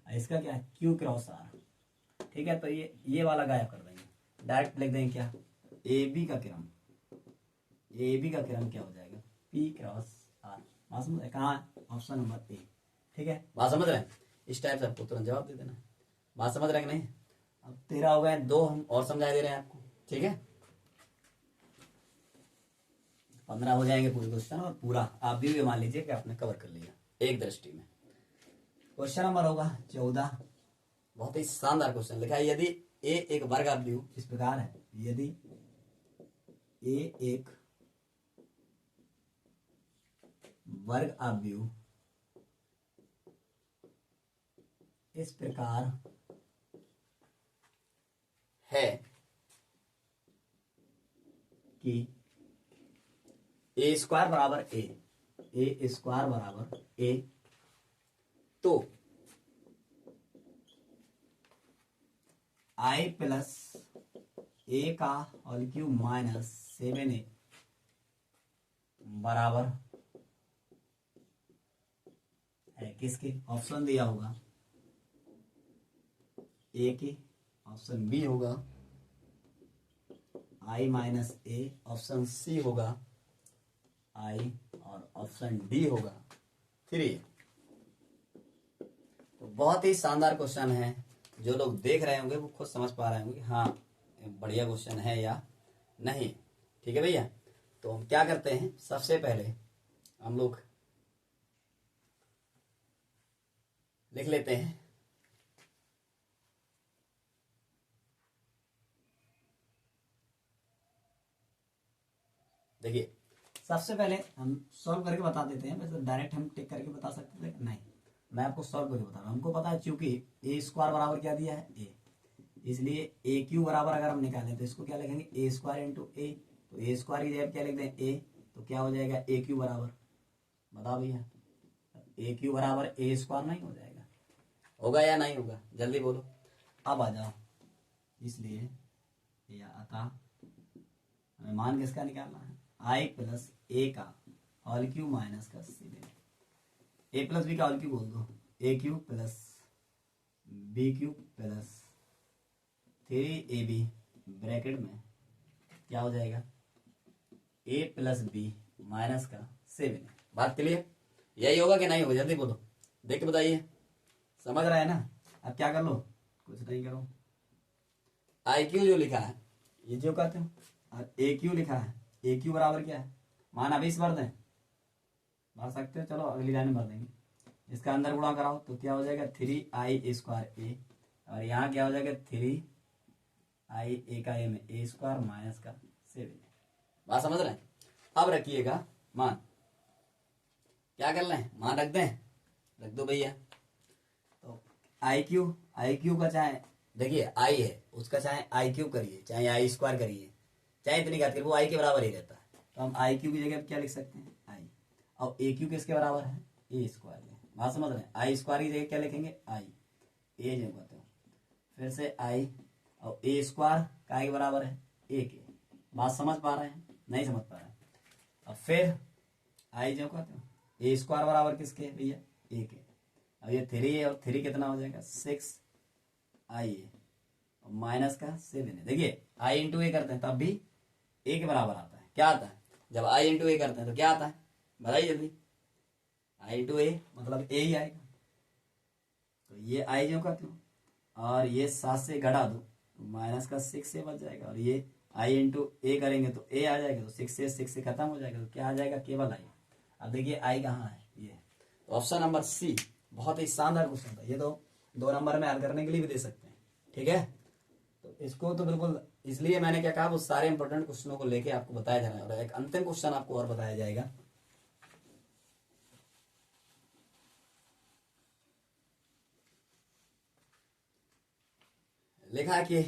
इसका क्या है, Q क्रॉस R, ठीक है। तो ये वाला गायब कर देंगे, डायरेक्ट लिख देंगे क्या, AB का क्रम, AB का क्रम क्या हो जाएगा, P क्रॉस R। बात समझ रहे, कहाँ है, ऑप्शन नंबर ए, ठीक है। बात समझ रहे हैं, इस टाइप से आपको तुरंत जवाब दे देना। बात समझ रहे हैं कि नहीं। अब 13 हो गए, 2 हम और समझा दे रहे हैं आपको, ठीक है। 15 हो जाएंगे पूरे क्वेश्चन, और पूरा आप भी मान लीजिए कि आपने कवर कर लिया एक दृष्टि में। क्वेश्चन नंबर होगा 14, बहुत ही शानदार क्वेश्चन लिखा है, यदि ए एक वर्ग अवयव, इस प्रकार है, यदि ए एक वर्ग अवयव इस प्रकार है कि ए स्क्वायर बराबर ए स्क्वायर बराबर ए, तो I प्लस ए का होल क्यूब माइनस 7a बराबर है किसके, ऑप्शन दिया होगा ए के, ऑप्शन बी होगा I minus A, option C होगा I, और ऑप्शन डी होगा 3। तो बहुत ही शानदार क्वेश्चन है, जो लोग देख रहे होंगे वो खुद समझ पा रहे होंगे कि हाँ बढ़िया क्वेश्चन है या नहीं, ठीक है भैया। तो हम क्या करते हैं, सबसे पहले हम लोग लिख लेते हैं, देखिए सबसे पहले हम सॉल्व करके बता देते हैं। वैसे डायरेक्ट हम टिक करके बता सकते थे, नहीं मैं आपको सॉल्व करके बता रहा हूँ। हमको पता है चूंकि ए स्क्वायर बराबर क्या दिया है ए, इसलिए ए क्यू बराबर अगर हम निकालें तो इसको क्या लिखेंगे, ए स्क्वायर इंटू ए। तो ए स्क्वायर की जगह क्या लिख दें ए, तो क्या हो जाएगा ए क्यू बराबर, बताओ भैया ए क्यू बराबर ए स्क्वायर नहीं हो जाएगा, होगा या नहीं होगा, जल्दी बोलो, अब आ जाओ। इसलिए या अतः हमें मान किसका निकालना है, आई प्लस ए का होल क्यूब माइनस का 7, ए प्लस बी का होल क्यूब बोल दो, a cube plus b cube plus 3ab bracket में क्या हो जाएगा, ए प्लस बी माइनस का 7। बात क्लियर, यही होगा कि नहीं होगा, जल्दी बोलो, देख के बताइए, समझ रहा है ना। अब क्या कर लो, कुछ नहीं करो, आई क्यू जो लिखा है ये जो कहते हो, और ए क्यू लिखा है, ए क्यू बराबर क्या है, मान अभी इस भर दें, भर सकते हो, चलो अगली लाइन में भर देंगे, इसका अंदर गुणा कराओ तो क्या हो जाएगा 3i² ए, और यहाँ क्या हो जाएगा 3i ए का ए में a² माइनस का 7। बात समझ रहे हैं। अब रखिएगा मान, क्या कर लें, मान रख दें, रख दो भैया। तो आई क्यू का चाहे देखिए आई है, उसका चाहे आई क्यू करिए चाहे i² करिए, चाहे इतनी बात करिए, वो आई के बराबर ही रहता है। तो हम आई क्यू की जगह क्या लिख सकते हैं, आई, और ए क्यू किसके बराबर है, a²। बात समझ रहे हैं, i² की जगह क्या लिखेंगे, आई, ए जो कहते हो, फिर से आई, और a² काय के बराबर है, ए के। बात समझ पा रहे हैं, नहीं समझ पा रहे हैं। अब फिर आई जो कहते हो, a² बराबर किसके है भैया, ए के। अब ये 3 है, और 3 कितना हो जाएगा 6i और माइनस का 7 है। देखिए i इंटू ए करते हैं तब भी ए के बराबर आता है, क्या आता है, जब i इंटू ए करते हैं तो क्या आता है, बताइए जल्दी, i इंटू ए मतलब ए ही आएगा। तो ये i जो कहते हो, और ये 7 से घटा दो तो माइनस का 6 से बच जाएगा, और ये i इंटू ए करेंगे तो ए आ जाएगा, तो 6 से खत्म हो जाएगा, तो क्या आ जाएगा, केवल i। अब देखिए i कहाँ है, ये तो ऑप्शन नंबर सी बहुत ही शानदार क्वेश्चन था, ये तो 2 नंबर में हल करने के लिए भी दे सकते हैं, ठीक है। तो इसको तो बिल्कुल, इसलिए मैंने क्या कहा, वो सारे इंपॉर्टेंट क्वेश्चनों को लेके आपको बताया जा रहा है, और एक अंतिम क्वेश्चन आपको और बताया जाएगा। लिखा है कि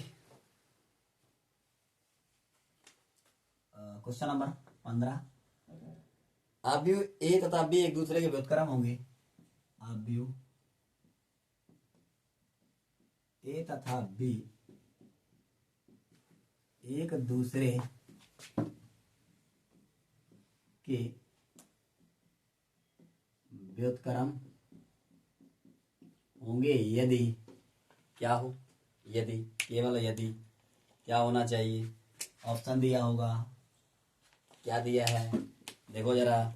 क्वेश्चन नंबर 15, आव्यूह ए तथा बी एक दूसरे के व्युत्क्रम होंगे, आव्यूह ए तथा बी एक दूसरे के व्युत्क्रम होंगे यदि, क्या हो, यदि, केवल यदि, क्या होना चाहिए, ऑप्शन दिया होगा, क्या दिया है, देखो जरा,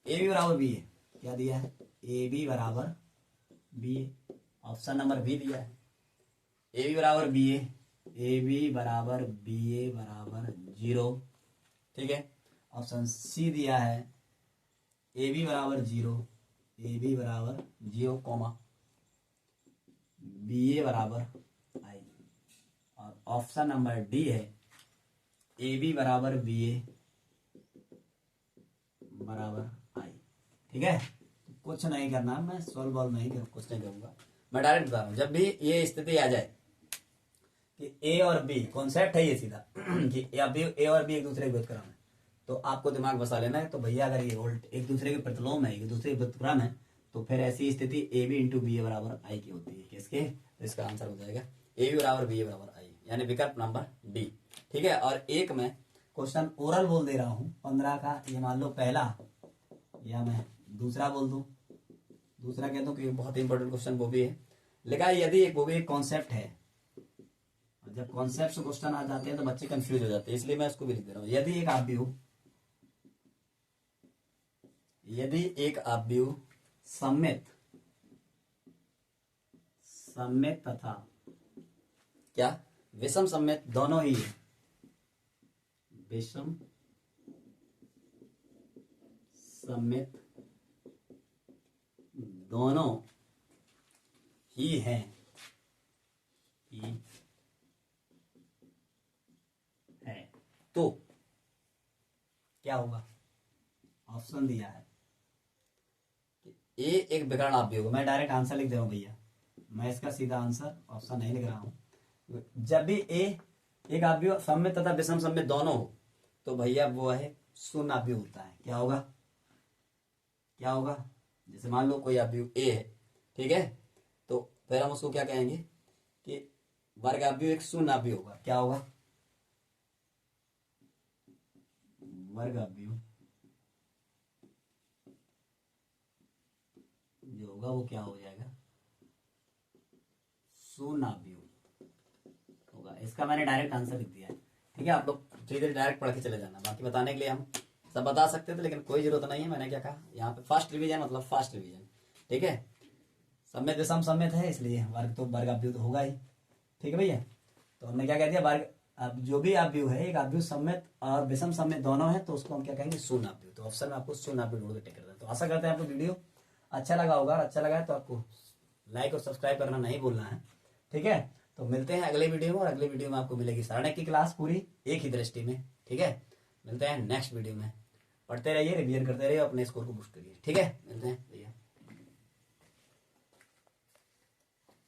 ए बी बराबर बी है, क्या दिया है, ए बी बराबर बी ए, ऑप्शन नंबर बी दिया है, ए बी बराबर बी ए, ए बी बराबर बी ए बराबर 0, ठीक है। ऑप्शन सी दिया है ए बी बराबर 0, ए बी बराबर 0 कॉमा बी ए बराबर आई, और ऑप्शन नंबर डी है ए बी बराबर बी ए बराबर आई, ठीक है। कुछ नहीं करना, मैं सॉल्व वॉल्व नहीं कर, कुछ नहीं करूंगा, मैं डायरेक्ट बता रहा हूं, जब भी ये स्थिति आ जाए कि ए और बी, कॉन्सेप्ट है ये सीधा कि अभी ए और बी एक दूसरे के व्युत्क्रम है, तो आपको दिमाग बसा लेना है। तो भैया अगर ये उल्ट एक दूसरे के प्रतिलोम है, एक दूसरे के व्युत्क्रम है, तो फिर ऐसी स्थिति ए बी इंटू बी ए बराबर आई की होती है, किसके, तो इसका आंसर हो जाएगा ए बी बराबर बी ए बराबर आई, यानी विकल्प नंबर डी, ठीक है। और एक में क्वेश्चन ओरल बोल दे रहा हूँ 15 का, ये मान लो पहला, या मैं दूसरा बोल दूं, दूसरा कह दूं कि बहुत इंपॉर्टेंट क्वेश्चन वो भी है, लिखा है यदि एक वो भी एक कॉन्सेप्ट है, जब कॉन्सेप्ट से क्वेश्चन आ जाते हैं तो बच्चे कंफ्यूज हो जाते हैं, इसलिए मैं इसको भी लिख दे रहा हूं, यदि एक आव्यूह, यदि एक आव्यूह सममित, सममित तथा क्या विषम सममित दोनों ही है, विषम सममित दोनों ही हैं, ही है, तो क्या होगा, ऑप्शन दिया है कि ए एक विकर्ण आव्यूह होगा, मैं डायरेक्ट आंसर लिख दे रहा हूं भैया, मैं इसका सीधा आंसर ऑप्शन नहीं लिख रहा हूं। जब भी ए एक आव्यूह सममित तथा विषम सममित दोनों हो तो भैया वो है शून्य आव्यूह होता है, क्या होगा, क्या होगा, जैसे मान लो कोई आव्यूह ए है, ठीक है, तो फिर हम उसको क्या कहेंगे कि वर्ग आव्यूह एक शून्य आव्यूह होगा, क्या होगा, वर्ग अवयव जो होगा वो क्या हो जाएगा, शून्य अवयव होगा। इसका मैंने डायरेक्ट आंसर लिख दिया है। ठीक है, आप लोग धीरे डायरेक्ट पढ़ के चले जाना। बाकी बताने के लिए हम सब बता सकते थे, लेकिन कोई जरूरत नहीं है। मैंने क्या कहा, यहाँ पे फर्स्ट रिवीजन मतलब फर्स्ट रिवीजन। ठीक है, सम्मित विषम सम्मित है, इसलिए वर्ग तो वर्ग अवयव तो होगा ही। ठीक है भैया, तो हमने क्या कह दिया, वर्ग अब जो भी अवयव है, एक अवयव सम्मित और विषम सम्मित दोनों है, तो उसको हम क्या कहेंगे, शून्य अवयव। तो ऑप्शन में आपको शून्य अवयव ढूंढ के टिक कर दें। तो आशा करते हैं आपको वीडियो अच्छा लगा होगा, और अच्छा लगा है तो आपको लाइक और सब्सक्राइब करना नहीं भूलना है। ठीक है, तो मिलते हैं अगले वीडियो में, और अगले वीडियो में आपको मिलेगी सारणी की क्लास पूरी एक ही दृष्टि में। ठीक है, मिलते हैं नेक्स्ट वीडियो में। पढ़ते रहिए, रिवीजन करते रहिए, अपने स्कोर को बूस्ट करिए। ठीक है, मिलते हैं भैया।